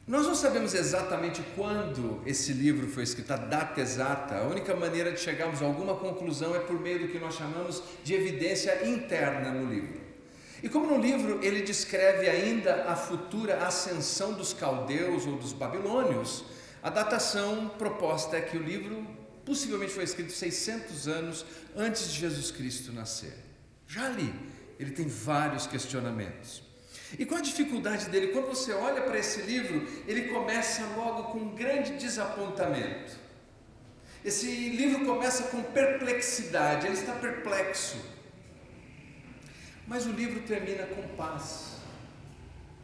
Nós não sabemos exatamente quando esse livro foi escrito, a data exata. A única maneira de chegarmos a alguma conclusão é por meio do que nós chamamos de evidência interna no livro. E como no livro ele descreve ainda a futura ascensão dos caldeus ou dos babilônios, a datação proposta é que o livro possivelmente foi escrito 600 anos antes de Jesus Cristo nascer. Já ali, ele tem vários questionamentos. E qual a dificuldade dele? Quando você olha para esse livro, ele começa logo com um grande desapontamento. Esse livro começa com perplexidade, ele está perplexo. Mas o livro termina com paz,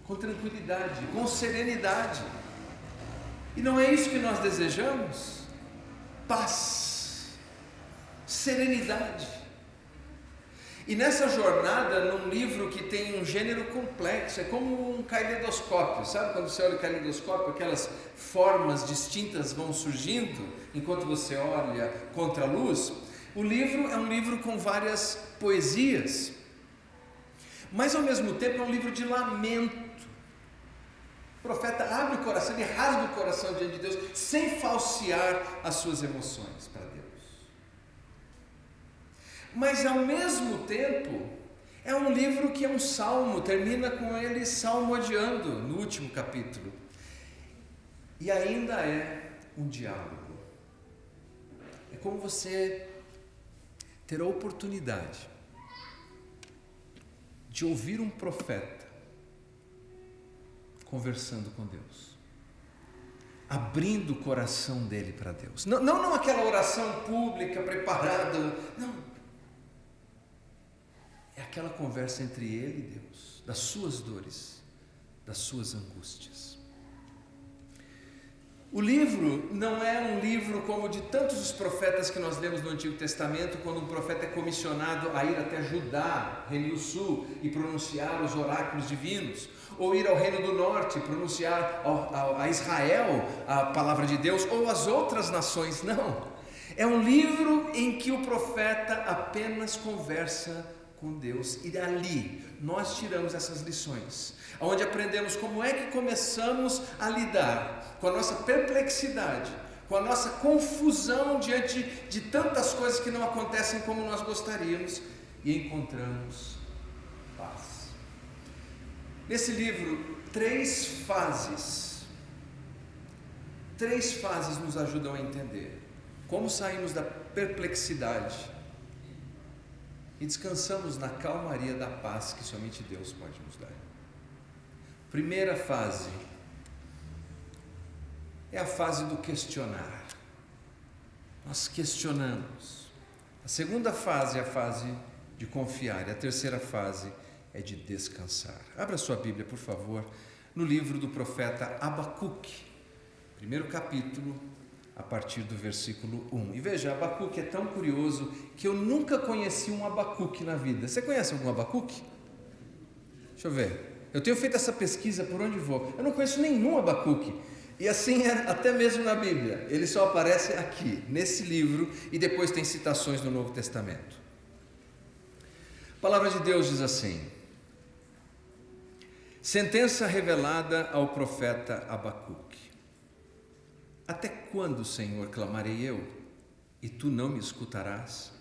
com tranquilidade, com serenidade. E não é isso que nós desejamos? Paz, serenidade. E nessa jornada, num livro que tem um gênero complexo, é como um caleidoscópio, sabe quando você olha o caleidoscópio, aquelas formas distintas vão surgindo enquanto você olha contra a luz? O livro é um livro com várias poesias, mas ao mesmo tempo é um livro de lamento. O profeta abre o coração, ele rasga o coração diante de Deus, sem falsear as suas emoções para Deus. Mas ao mesmo tempo, é um livro que é um salmo, termina com ele salmodiando no último capítulo. E ainda é um diálogo. É como você ter a oportunidade de ouvir um profeta conversando com Deus. abrindo o coração dele para Deus. Não aquela oração pública, preparada, não. É aquela conversa entre ele e Deus, das suas dores, das suas angústias. O livro não é um livro como de tantos os profetas que nós lemos no Antigo Testamento, quando um profeta é comissionado a ir até Judá, Reino do Sul, e pronunciar os oráculos divinos, ou ir ao Reino do Norte e pronunciar a Israel a palavra de Deus, ou às outras nações. Não, é um livro em que o profeta apenas conversa com Deus, e dali nós tiramos essas lições, onde aprendemos como é que começamos a lidar com a nossa perplexidade, com a nossa confusão diante de tantas coisas que não acontecem como nós gostaríamos, e encontramos paz. Nesse livro, três fases nos ajudam a entender como saímos da perplexidade e descansamos na calmaria da paz que somente Deus pode nos dar. Primeira fase é a fase do questionar. Nós questionamos. A segunda fase é a fase de confiar. E a terceira fase é de descansar. Abra sua Bíblia, por favor, no livro do profeta Abacuque, primeiro capítulo, a partir do versículo 1. E veja, Abacuque é tão curioso que eu nunca conheci um Abacuque na vida. Você conhece algum Abacuque? Deixa eu ver. Eu tenho feito essa pesquisa por onde vou. Eu não conheço nenhum Abacuque. E assim é até mesmo na Bíblia. Ele só aparece aqui, nesse livro, e depois tem citações no Novo Testamento. A palavra de Deus diz assim: sentença revelada ao profeta Abacuque. Até quando, Senhor, clamarei eu, e tu não me escutarás?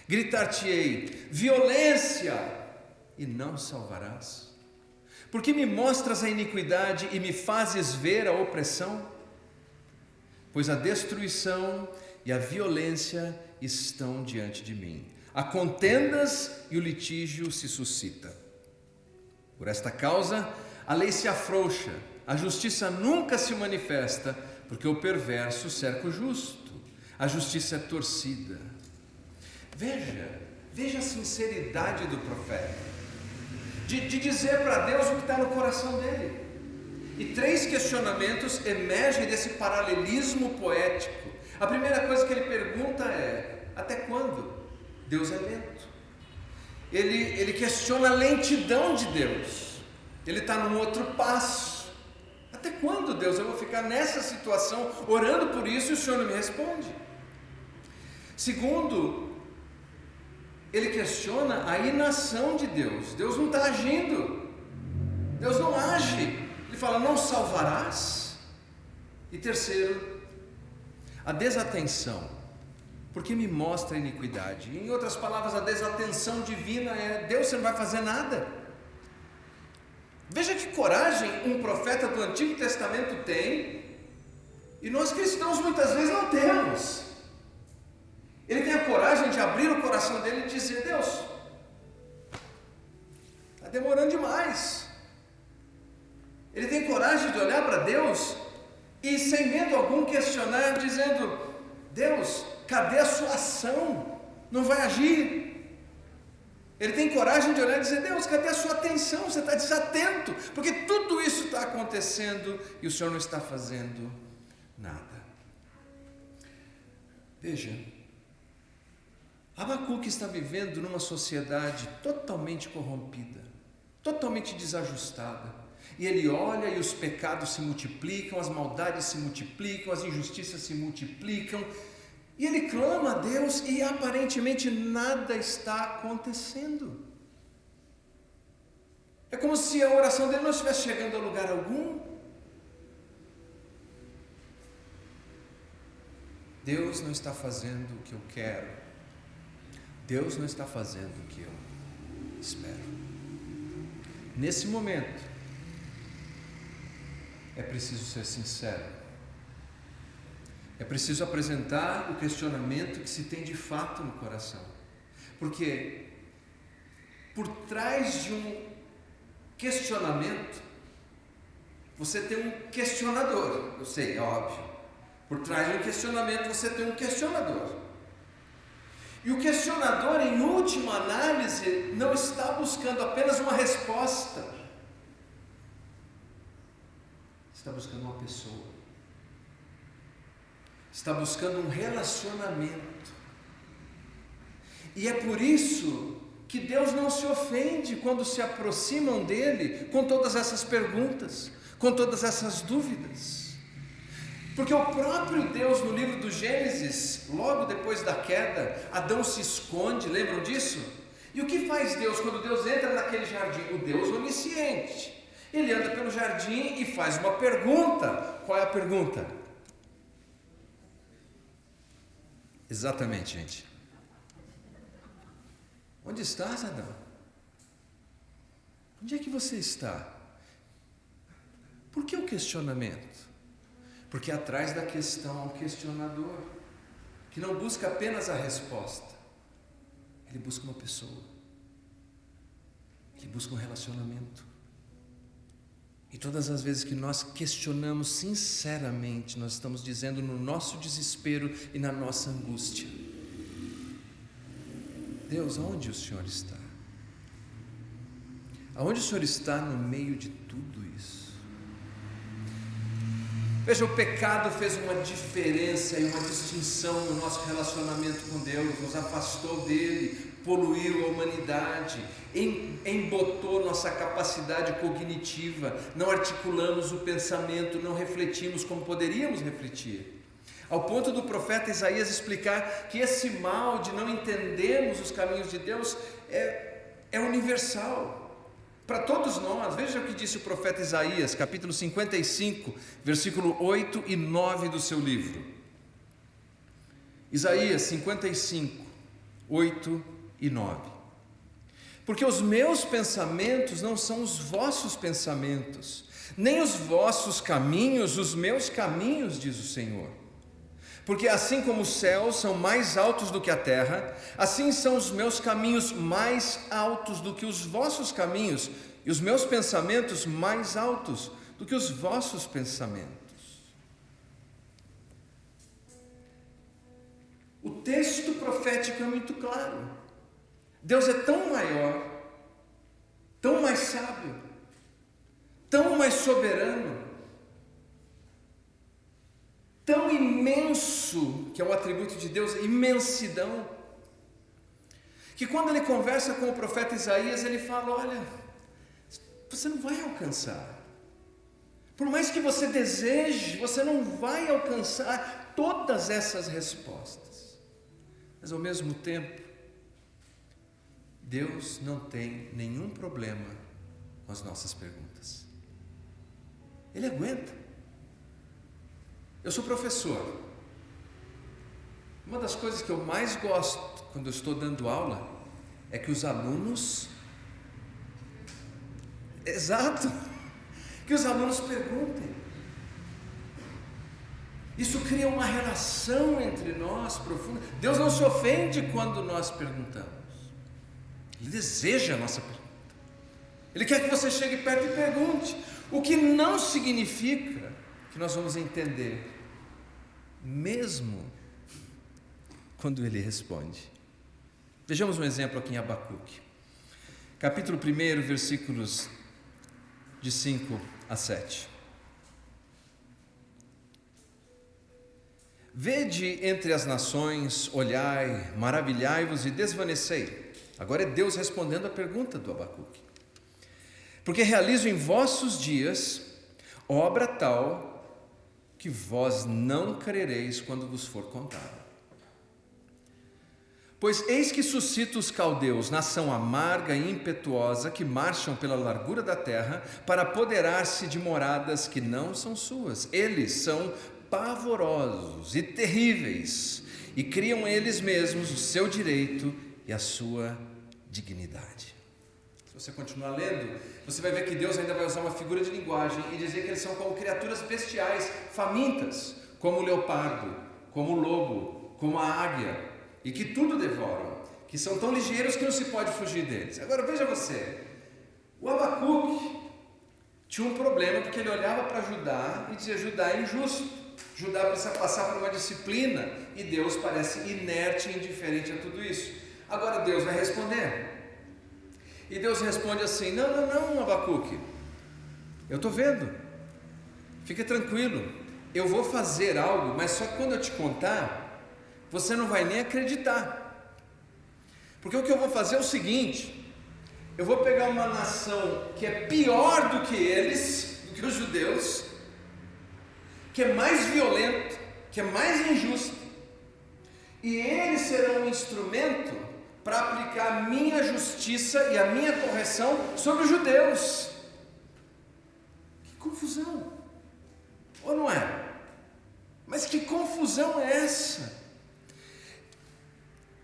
Gritar-te-ei, violência, e não salvarás? Porque me mostras a iniquidade e me fazes ver a opressão? Pois a destruição e a violência estão diante de mim. Há contendas e o litígio se suscita. Por esta causa, a lei se afrouxa, a justiça nunca se manifesta, porque o perverso cerca o justo, a justiça é torcida. Veja a sinceridade do profeta, de dizer para Deus o que está no coração dele. E três questionamentos emergem desse paralelismo poético. A primeira coisa que ele pergunta é: até quando? Deus é lento. Ele questiona a lentidão de Deus. Ele está num outro passo. Até quando, Deus, eu vou ficar nessa situação, orando por isso, e o Senhor não me responde? Segundo, ele questiona a inação de Deus. Deus não está agindo. Deus não age. Ele fala: não salvarás? E terceiro, a desatenção, porque me mostra a iniquidade. Em outras palavras, a desatenção divina é: Deus, você não vai fazer nada. Veja que coragem um profeta do Antigo Testamento tem, e nós cristãos muitas vezes não temos. Ele tem a coragem de abrir o coração dele e dizer: Deus, está demorando demais. Ele tem coragem de olhar para Deus e, sem medo algum, questionar, dizendo: Deus, cadê a sua ação? Não vai agir. Ele tem coragem de olhar e dizer: Deus, cadê a sua atenção? Você está desatento, porque tudo isso está acontecendo e o Senhor não está fazendo nada. Veja, Abacuque está vivendo numa sociedade totalmente corrompida, totalmente desajustada, e ele olha e os pecados se multiplicam, as maldades se multiplicam, as injustiças se multiplicam, e ele clama a Deus e aparentemente nada está acontecendo. É como se a oração dele não estivesse chegando a lugar algum. Deus não está fazendo o que eu quero. Deus não está fazendo o que eu espero. Nesse momento, é preciso ser sincero. É preciso apresentar o questionamento que se tem de fato no coração. Porque por trás de um questionamento você tem um questionador. Eu sei, é óbvio. Por trás de um questionamento você tem um questionador. E o questionador, em última análise, não está buscando apenas uma resposta. Está buscando uma pessoa. Está buscando um relacionamento. E é por isso que Deus não se ofende quando se aproximam dele com todas essas perguntas, com todas essas dúvidas. Porque o próprio Deus, no livro do Gênesis, logo depois da queda, Adão se esconde, lembram disso? E o que faz Deus quando Deus entra naquele jardim? O Deus onisciente. Ele anda pelo jardim e faz uma pergunta. Qual é a pergunta? Exatamente, gente. Onde estás, Adão? Onde é que você está? Por que o questionamento? Porque atrás da questão há um questionador, que não busca apenas a resposta, ele busca uma pessoa, ele busca um relacionamento. E todas as vezes que nós questionamos sinceramente, nós estamos dizendo no nosso desespero e na nossa angústia: Deus, aonde o Senhor está? Aonde o Senhor está no meio de tudo isso? Veja, o pecado fez uma diferença e uma distinção no nosso relacionamento com Deus, nos afastou dele, poluiu a humanidade, embotou nossa capacidade cognitiva, não articulamos o pensamento, não refletimos como poderíamos refletir. Ao ponto do profeta Isaías explicar que esse mal de não entendermos os caminhos de Deus é universal para todos nós. Veja o que disse o profeta Isaías, capítulo 55, versículo 8 e 9 do seu livro. Isaías 55, 8 e 9. Porque os meus pensamentos não são os vossos pensamentos, nem os vossos caminhos os meus caminhos, diz o Senhor. Porque assim como os céus são mais altos do que a terra, assim são os meus caminhos mais altos do que os vossos caminhos, e os meus pensamentos mais altos do que os vossos pensamentos. O texto profético é muito claro. Deus é tão maior, tão mais sábio, tão mais soberano, tão imenso, que é um atributo de Deus, imensidão, que quando ele conversa com o profeta Isaías, ele fala: olha, você não vai alcançar, por mais que você deseje, você não vai alcançar todas essas respostas. Mas ao mesmo tempo, Deus não tem nenhum problema com as nossas perguntas. Ele aguenta. Eu sou professor. Uma das coisas que eu mais gosto quando eu estou dando aula é que os alunos, que os alunos perguntem. Isso cria uma relação entre nós profunda. Deus não se ofende quando nós perguntamos. Ele deseja a nossa pergunta. Ele quer que você chegue perto e pergunte, o que não significa que nós vamos entender, mesmo quando ele responde. Vejamos um exemplo aqui em Abacuque, capítulo 1, versículos de 5 a 7. Vede entre as nações, olhai, maravilhai-vos e desvanecei. Agora é Deus respondendo a pergunta do Abacuque. Porque realizo em vossos dias obra tal que vós não crereis quando vos for contada. Pois eis que suscito os caldeus, nação amarga e impetuosa, que marcham pela largura da terra, para apoderar-se de moradas que não são suas. Eles são pavorosos e terríveis, e criam eles mesmos o seu direito e a sua dignidade. Se você continuar lendo, você vai ver que Deus ainda vai usar uma figura de linguagem e dizer que eles são como criaturas bestiais, famintas, como o leopardo, como o lobo, como a águia, e que tudo devoram, que são tão ligeiros que não se pode fugir deles. Agora veja você, o Abacuque tinha um problema, porque ele olhava para Judá e dizia: Judá é injusto, Judá precisa passar por uma disciplina, e Deus parece inerte e indiferente a tudo isso. Agora Deus vai responder, e Deus responde assim: não, Abacuque, eu estou vendo, fica tranquilo, eu vou fazer algo, mas só que quando eu te contar, você não vai nem acreditar, porque o que eu vou fazer é o seguinte: eu vou pegar uma nação que é pior do que eles, do que os judeus, que é mais violenta, que é mais injusta, e eles serão um instrumento para aplicar a minha justiça e a minha correção sobre os judeus. Que confusão, ou não é? Mas que confusão é essa?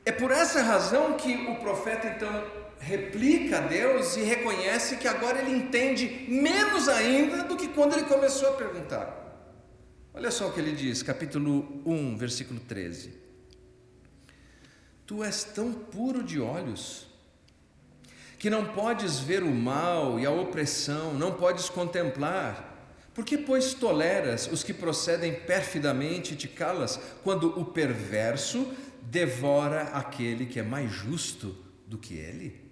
É por essa razão que o profeta então replica a Deus e reconhece que agora ele entende menos ainda do que quando ele começou a perguntar. Olha só o que ele diz, capítulo 1, versículo 13: Tu és tão puro de olhos, que não podes ver o mal e a opressão, não podes contemplar. Por que, pois, toleras os que procedem perfidamente e te calas, quando o perverso devora aquele que é mais justo do que ele?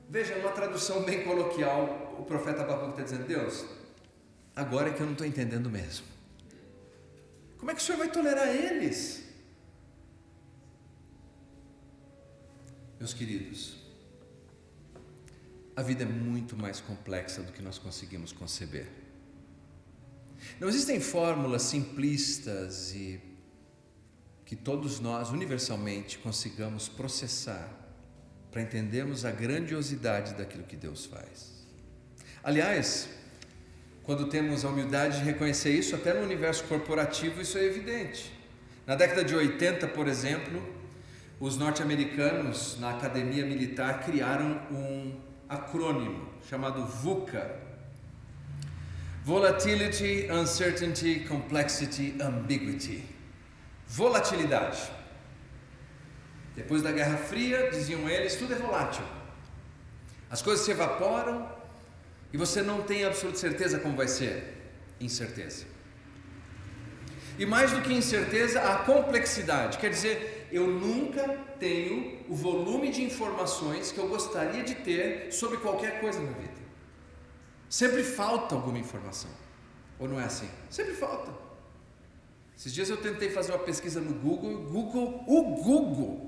Veja, numa tradução bem coloquial, o profeta Abacuque está dizendo: Deus, agora é que eu não estou entendendo mesmo. Como é que o Senhor vai tolerar eles? Meus queridos, a vida é muito mais complexa do que nós conseguimos conceber. Não existem fórmulas simplistas e que todos nós universalmente consigamos processar para entendermos a grandiosidade daquilo que Deus faz. Aliás, quando temos a humildade de reconhecer isso, até no universo corporativo isso é evidente. Na década de 80, por exemplo, os norte-americanos na academia militar criaram um acrônimo chamado VUCA: Volatility, Uncertainty, Complexity, Ambiguity. Volatilidade. Depois da Guerra Fria, diziam eles, tudo é volátil. As coisas se evaporam e você não tem absoluta certeza como vai ser. Incerteza. E mais do que incerteza, a complexidade. Quer dizer, eu nunca tenho o volume de informações que eu gostaria de ter sobre qualquer coisa na vida. Sempre falta alguma informação. Ou não é assim? Sempre falta. Esses dias eu tentei fazer uma pesquisa no o Google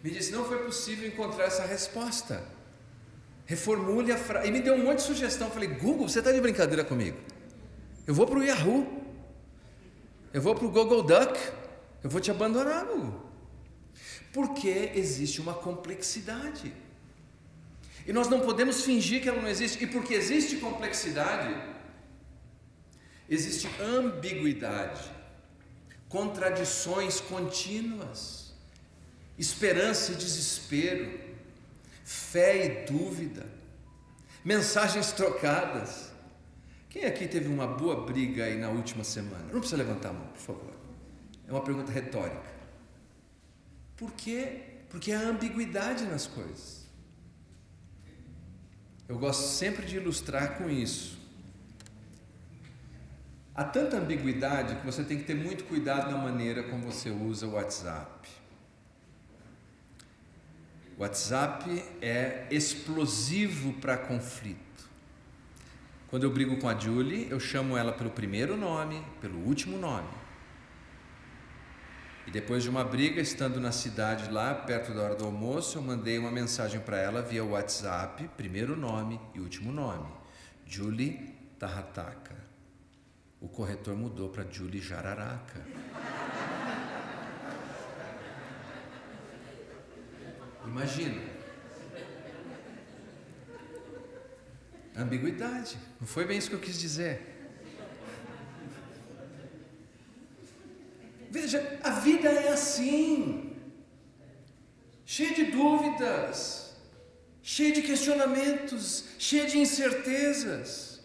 me disse: não foi possível encontrar essa resposta. Reformule a frase. E me deu um monte de sugestão. Eu falei: Google, você está de brincadeira comigo? Eu vou para o Yahoo, eu vou para o Google Duck, eu vou te abandonar, Google. Porque existe uma complexidade. E nós não podemos fingir que ela não existe. E porque existe complexidade, existe ambiguidade, contradições contínuas, esperança e desespero, fé e dúvida, mensagens trocadas. Quem aqui teve uma boa briga aí na última semana? Não precisa levantar a mão, por favor. É uma pergunta retórica. Por quê? Porque há ambiguidade nas coisas. Eu gosto sempre de ilustrar com isso. Há tanta ambiguidade que você tem que ter muito cuidado na maneira como você usa o WhatsApp. O WhatsApp é explosivo para conflito. Quando eu brigo com a Julie, eu chamo ela pelo primeiro nome, pelo último nome. E depois de uma briga, estando na cidade lá, perto da hora do almoço, eu mandei uma mensagem para ela via WhatsApp, primeiro nome e último nome: Julie Tarrataca. O corretor mudou para Julie Jararaca. Imagina. Ambiguidade. Não foi bem isso que eu quis dizer. Veja, a vida é assim, cheia de dúvidas, cheia de questionamentos, cheia de incertezas.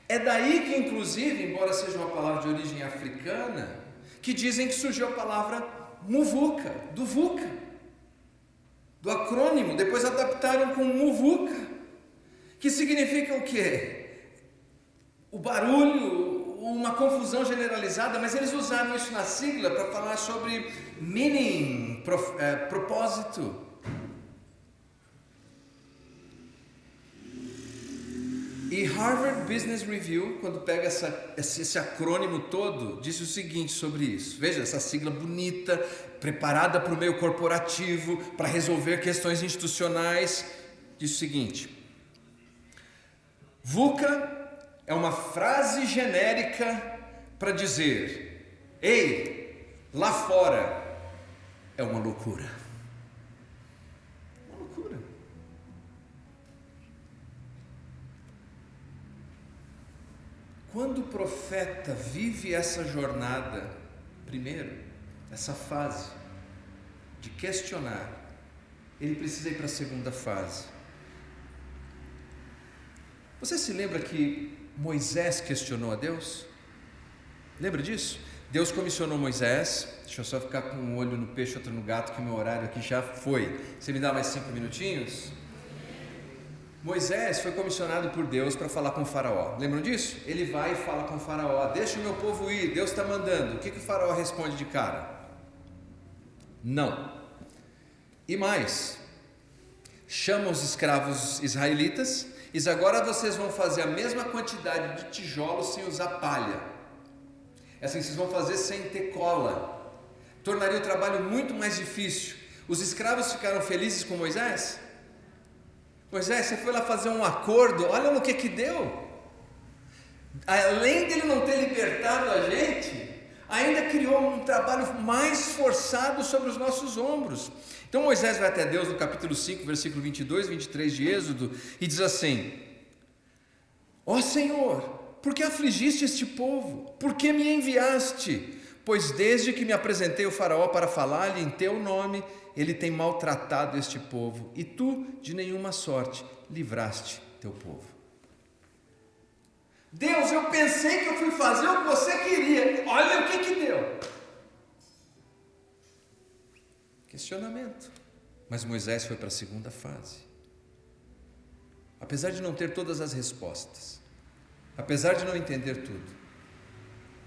É daí que, inclusive, embora seja uma palavra de origem africana, que dizem que surgiu a palavra muvuca, do VUCA, do do acrônimo, depois adaptaram com muvuca, que significa o quê? O barulho, uma confusão generalizada, mas eles usaram isso na sigla para falar sobre meaning, propósito. E Harvard Business Review, quando pega esse acrônimo todo, disse o seguinte sobre isso. Veja, essa sigla bonita, preparada para o meio corporativo, para resolver questões institucionais, diz o seguinte: VUCA é uma frase genérica para dizer: ei, lá fora é uma loucura. Uma loucura. Quando o profeta vive essa jornada, primeiro, essa fase de questionar, ele precisa ir para a segunda fase. Você se lembra que Moisés questionou a Deus? Lembra disso? Deus comissionou Moisés. Deixa eu só ficar com um olho no peixe, outro no gato, que o meu horário aqui já foi. Você me dá mais 5 minutinhos? Moisés foi comissionado por Deus para falar com o faraó. Lembram disso? Ele vai e fala com o faraó: deixa o meu povo ir, Deus está mandando. O que o faraó responde de cara? Não. E mais, chama os escravos israelitas: e agora vocês vão fazer a mesma quantidade de tijolos sem usar palha. Assim, vocês vão fazer sem ter cola. Tornaria o trabalho muito mais difícil. Os escravos ficaram felizes com Moisés? Moisés, você foi lá fazer um acordo, olha no que deu. Além dele não ter libertado a gente, ainda criou um trabalho mais forçado sobre os nossos ombros. Então Moisés vai até Deus no capítulo 5, versículo 22, 23 de Êxodo, e diz assim: ó Senhor, por que afligiste este povo? Por que me enviaste? Pois desde que me apresentei ao faraó para falar-lhe em teu nome, ele tem maltratado este povo, e tu, de nenhuma sorte, livraste teu povo. Deus, eu pensei que eu fui fazer o que você queria, olha o que deu. Questionamento. Mas Moisés foi para a segunda fase. Apesar de não ter todas as respostas, apesar de não entender tudo,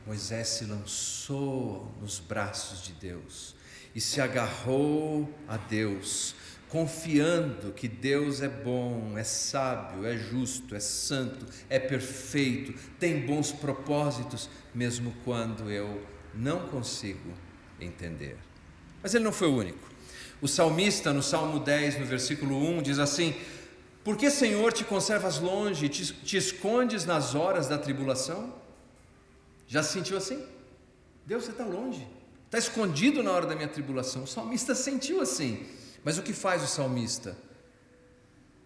Moisés se lançou nos braços de Deus e se agarrou a Deus, confiando que Deus é bom, é sábio, é justo, é santo, é perfeito, tem bons propósitos, mesmo quando eu não consigo entender. Mas ele não foi o único. O salmista, no Salmo 10, no versículo 1, diz assim: por que, Senhor, te conservas longe, te escondes nas horas da tribulação? Já se sentiu assim? Deus, você está longe, está escondido na hora da minha tribulação. O salmista sentiu assim. Mas o que faz o salmista?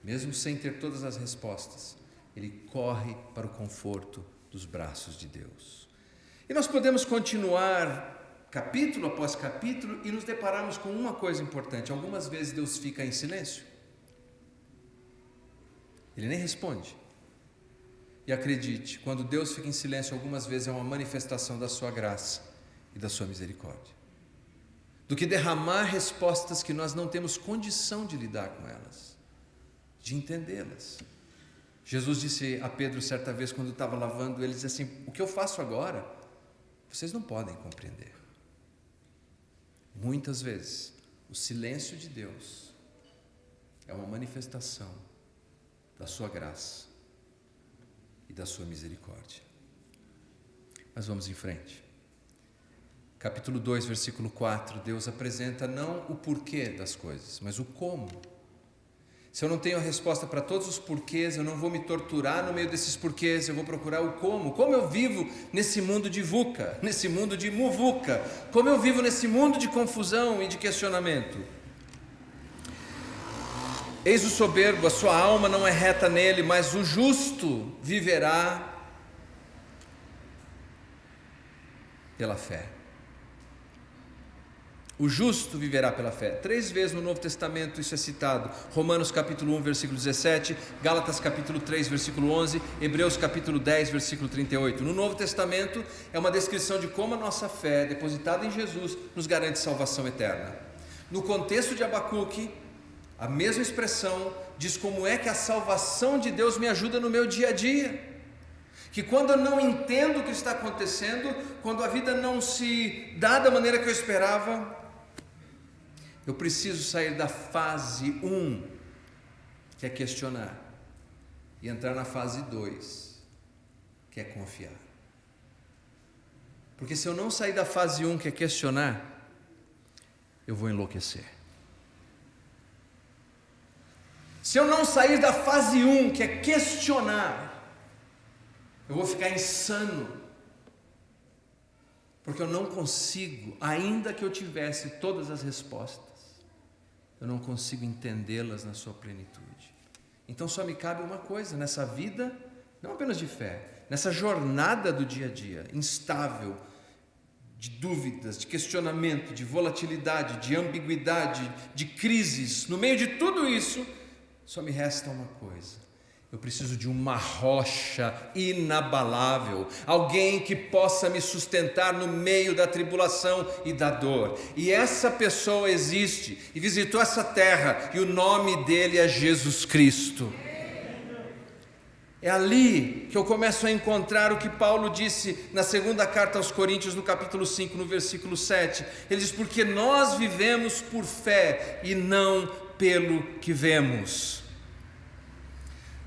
Mesmo sem ter todas as respostas, ele corre para o conforto dos braços de Deus. E nós podemos continuar capítulo após capítulo e nos depararmos com uma coisa importante. Algumas vezes Deus fica em silêncio. Ele nem responde. E acredite, quando Deus fica em silêncio, algumas vezes é uma manifestação da sua graça e da sua misericórdia, do que derramar respostas que nós não temos condição de lidar com elas, de entendê-las. Jesus disse a Pedro certa vez, quando estava lavando, ele disse assim: o que eu faço agora, vocês não podem compreender. Muitas vezes, o silêncio de Deus é uma manifestação da sua graça e da sua misericórdia. Mas vamos em frente. Capítulo 2, versículo 4, Deus apresenta não o porquê das coisas, mas o como. Se eu não tenho a resposta para todos os porquês, eu não vou me torturar no meio desses porquês, eu vou procurar o como. Como eu vivo nesse mundo de VUCA, nesse mundo de muvuca, como eu vivo nesse mundo de confusão e de questionamento. Eis o soberbo, a sua alma não é reta nele, mas o justo viverá pela fé. O justo viverá pela fé. 3 vezes no Novo Testamento isso é citado. Romanos capítulo 1, versículo 17, Gálatas capítulo 3, versículo 11, Hebreus capítulo 10, versículo 38. No Novo Testamento é uma descrição de como a nossa fé, depositada em Jesus, nos garante salvação eterna. No contexto de Abacuque, A mesma expressão diz como é que a salvação de Deus me ajuda no meu dia a dia. Que quando eu não entendo o que está acontecendo, quando a vida não se dá da maneira que eu esperava, eu preciso sair da fase 1, que é questionar, e entrar na fase 2, que é confiar. Porque se eu não sair da fase 1, que é questionar, eu vou enlouquecer. Se eu não sair da fase 1, que é questionar, eu vou ficar insano, porque eu não consigo, ainda que eu tivesse todas as respostas, eu não consigo entendê-las na sua plenitude. Então só me cabe uma coisa nessa vida, não apenas de fé, nessa jornada do dia a dia, instável, de dúvidas, de questionamento, de volatilidade, de ambiguidade, de crises. No meio de tudo isso, só me resta uma coisa: eu preciso de uma rocha inabalável, alguém que possa me sustentar no meio da tribulação e da dor. E essa pessoa existe e visitou essa terra, e o nome dele é Jesus Cristo. É ali que eu começo a encontrar o que Paulo disse na segunda carta aos Coríntios, no capítulo 5, no versículo 7. Ele diz: porque nós vivemos por fé e não pelo que vemos.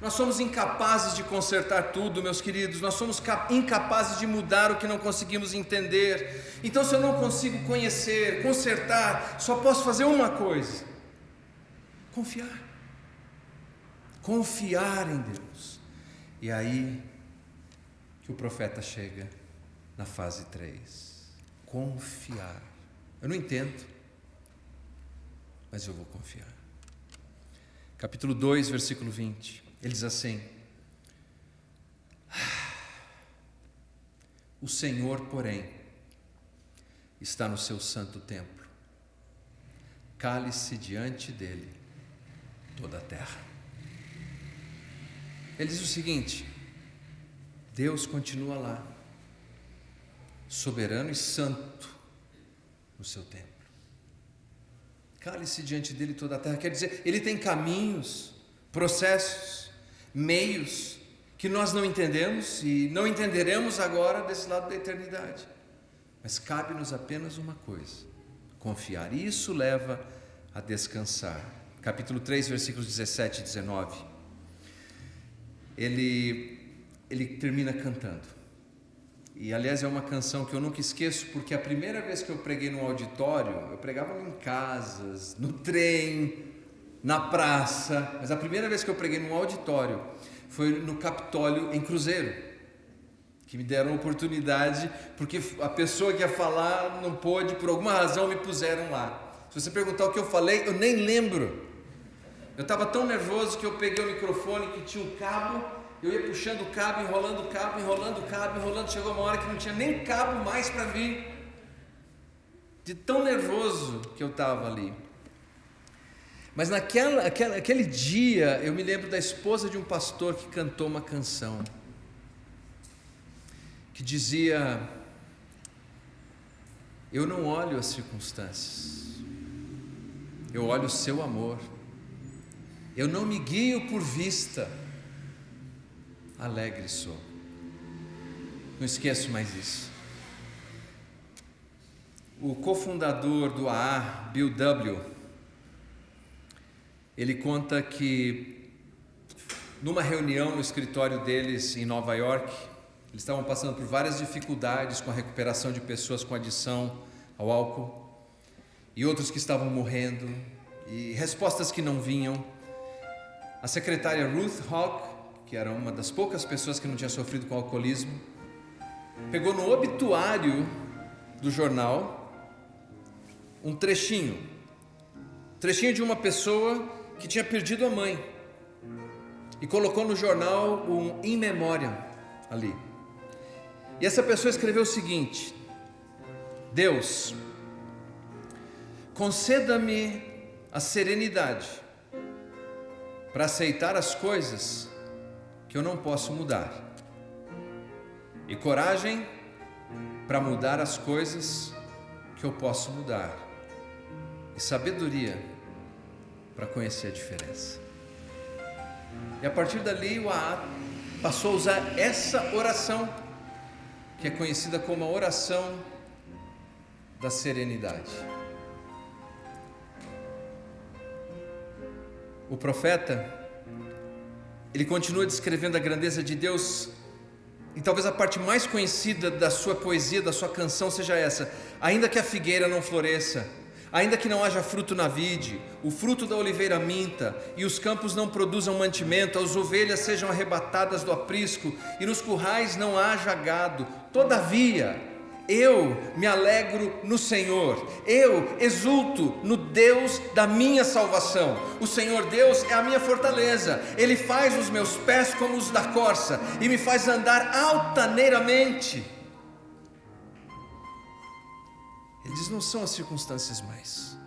Nós somos incapazes de consertar tudo, meus queridos. Nós somos incapazes de mudar o que não conseguimos entender. Então, se eu não consigo conhecer, consertar, só posso fazer uma coisa: confiar. Confiar em Deus. E aí que o profeta chega na fase 3. Confiar. Eu não entendo, mas eu vou confiar. Capítulo 2, versículo 20. Ele diz assim: o Senhor, porém, está no seu santo templo. Cale-se diante dele toda a terra. Ele diz o seguinte: Deus continua lá, soberano e santo no seu templo. Cale-se diante dele toda a terra. Quer dizer, ele tem caminhos, processos, meios que nós não entendemos e não entenderemos agora desse lado da eternidade. Mas cabe-nos apenas uma coisa: confiar. E isso leva a descansar. Capítulo 3, versículos 17 e 19. Ele termina cantando. E aliás é uma canção que eu nunca esqueço, porque a primeira vez que eu preguei no auditório, eu pregava em casas, no trem, na praça, mas a primeira vez que eu preguei no auditório foi no Capitólio, em Cruzeiro, que me deram a oportunidade, porque a pessoa que ia falar não pôde, por alguma razão me puseram lá. Se você perguntar o que eu falei, eu nem lembro. Eu estava tão nervoso que eu peguei o microfone que tinha um cabo, eu ia puxando o cabo, enrolando o cabo, enrolando o cabo, enrolando. Chegou uma hora que não tinha nem cabo mais para vir, de tão nervoso que eu estava ali. Mas naquele dia eu me lembro da esposa de um pastor que cantou uma canção que dizia: eu não olho as circunstâncias, eu olho o seu amor. Eu não me guio por vista, alegre sou. Não esqueço mais isso. O cofundador do AA, Bill W., ele conta que numa reunião no escritório deles em Nova York, eles estavam passando por várias dificuldades com a recuperação de pessoas com adição ao álcool, e outros que estavam morrendo, e respostas que não vinham. A secretária Ruth Hawk, que era uma das poucas pessoas que não tinha sofrido com alcoolismo, pegou no obituário do jornal um trechinho de uma pessoa que tinha perdido a mãe, e colocou no jornal um in memoriam ali. E essa pessoa escreveu o seguinte: Deus, conceda-me a serenidade para aceitar as coisas que eu não posso mudar, e coragem para mudar as coisas que eu posso mudar, e sabedoria para conhecer a diferença. E a partir dali o AA passou a usar essa oração, que é conhecida como a oração da serenidade. O profeta, ele continua descrevendo a grandeza de Deus, e talvez a parte mais conhecida da sua poesia, da sua canção seja essa: ainda que a figueira não floresça, ainda que não haja fruto na vide, o fruto da oliveira minta, e os campos não produzam mantimento, as ovelhas sejam arrebatadas do aprisco, e nos currais não haja gado, todavia eu me alegro no Senhor, eu exulto no Deus da minha salvação. O Senhor Deus é a minha fortaleza, Ele faz os meus pés como os da corça, e me faz andar altaneiramente. Ele diz: não são as circunstâncias mais,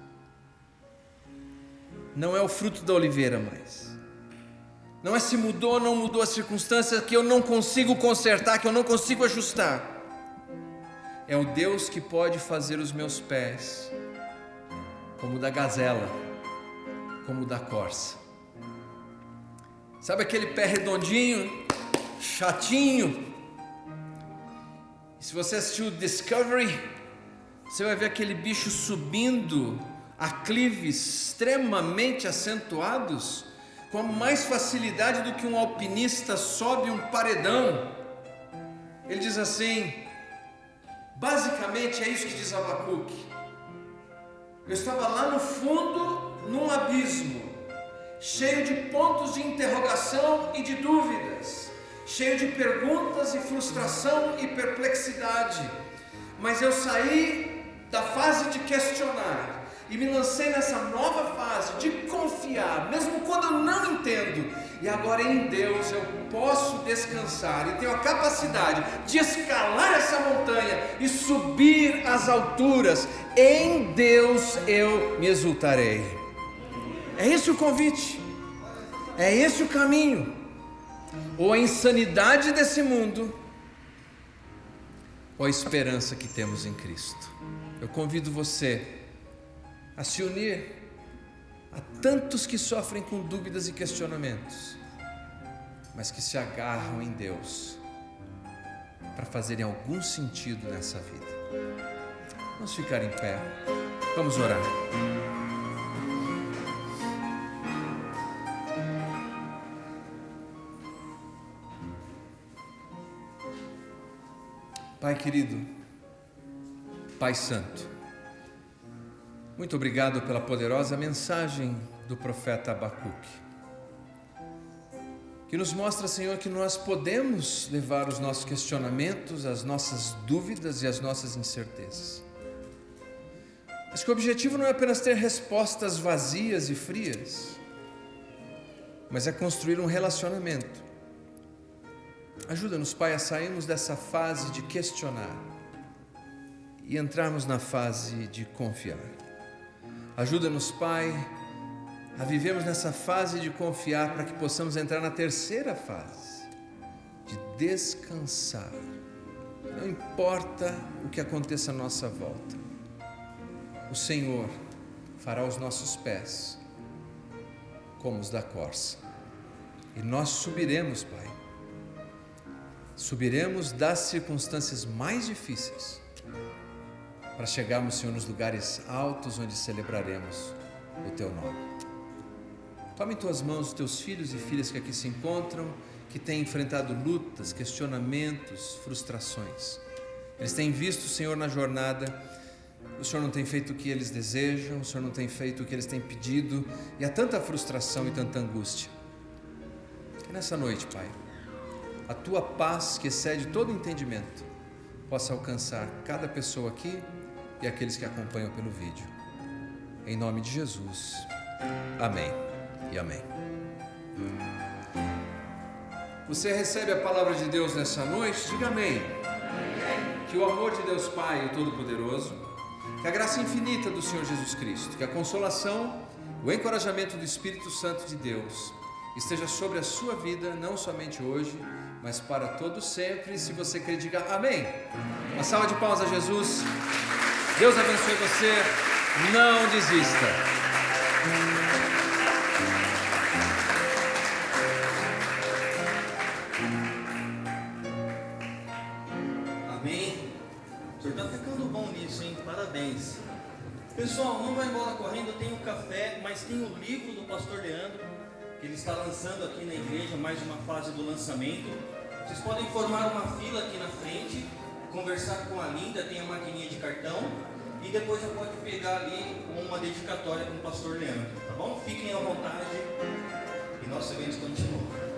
não é o fruto da oliveira mais, não é se mudou ou não mudou a circunstância que eu não consigo consertar, que eu não consigo ajustar. É o Deus que pode fazer os meus pés como o da gazela, como o da corça. Sabe aquele pé redondinho, chatinho? E se você assistiu Discovery, você vai ver aquele bicho subindo aclives extremamente acentuados, com mais facilidade do que um alpinista sobe um paredão. Ele diz assim, basicamente é isso que diz Abacuque: eu estava lá no fundo, num abismo, cheio de pontos de interrogação e de dúvidas, cheio de perguntas e frustração e perplexidade, mas eu saí da fase de questionar e me lancei nessa nova fase de confiar, mesmo quando eu não entendo. E agora em Deus eu posso descansar e tenho a capacidade de escalar essa montanha e subir as alturas. Em Deus eu me exultarei. É esse o convite, é esse o caminho. Ou a insanidade desse mundo, ou a esperança que temos em Cristo. Eu convido você a se unir a tantos que sofrem com dúvidas e questionamentos, mas que se agarram em Deus para fazerem algum sentido nessa vida. Vamos ficar em pé, vamos orar. Pai querido, Pai Santo, muito obrigado pela poderosa mensagem do profeta Abacuque, que nos mostra, Senhor, que nós podemos levar os nossos questionamentos, as nossas dúvidas e as nossas incertezas, mas que o objetivo não é apenas ter respostas vazias e frias, mas é construir um relacionamento. Ajuda-nos, Pai, a sairmos dessa fase de questionar e entrarmos na fase de confiar. Ajuda-nos, Pai, a vivermos nessa fase de confiar para que possamos entrar na terceira fase, de descansar. Não importa o que aconteça à nossa volta, o Senhor fará os nossos pés como os da corça, e nós subiremos, Pai. Subiremos das circunstâncias mais difíceis para chegarmos, Senhor, nos lugares altos onde celebraremos o Teu nome. Toma em Tuas mãos os Teus filhos e filhas que aqui se encontram, que têm enfrentado lutas, questionamentos, frustrações. Eles têm visto o Senhor na jornada, o Senhor não tem feito o que eles desejam, o Senhor não tem feito o que eles têm pedido, e há tanta frustração e tanta angústia. Que nessa noite, Pai, a Tua paz, que excede todo entendimento, possa alcançar cada pessoa aqui e aqueles que acompanham pelo vídeo. Em nome de Jesus. Amém e amém. Você recebe a palavra de Deus nessa noite? Diga amém. Que o amor de Deus Pai, o Todo-Poderoso, que a graça infinita do Senhor Jesus Cristo, que a consolação, o encorajamento do Espírito Santo de Deus esteja sobre a sua vida, não somente hoje, mas para todo sempre. Se você quer, diga amém. Uma salva de palmas a Jesus. Deus abençoe você. Não desista. Amém? O senhor está ficando bom nisso, hein? Parabéns. Pessoal, não vai embora correndo, tem o café, mas tem o livro do pastor Leandro, que ele está lançando aqui na igreja, mais uma fase do lançamento. Vocês podem formar uma fila aqui na frente, conversar com a Linda, tem a maquininha de cartão, e depois já pode pegar ali uma dedicatória com o pastor Leandro, tá bom? Fiquem à vontade e nosso evento continua.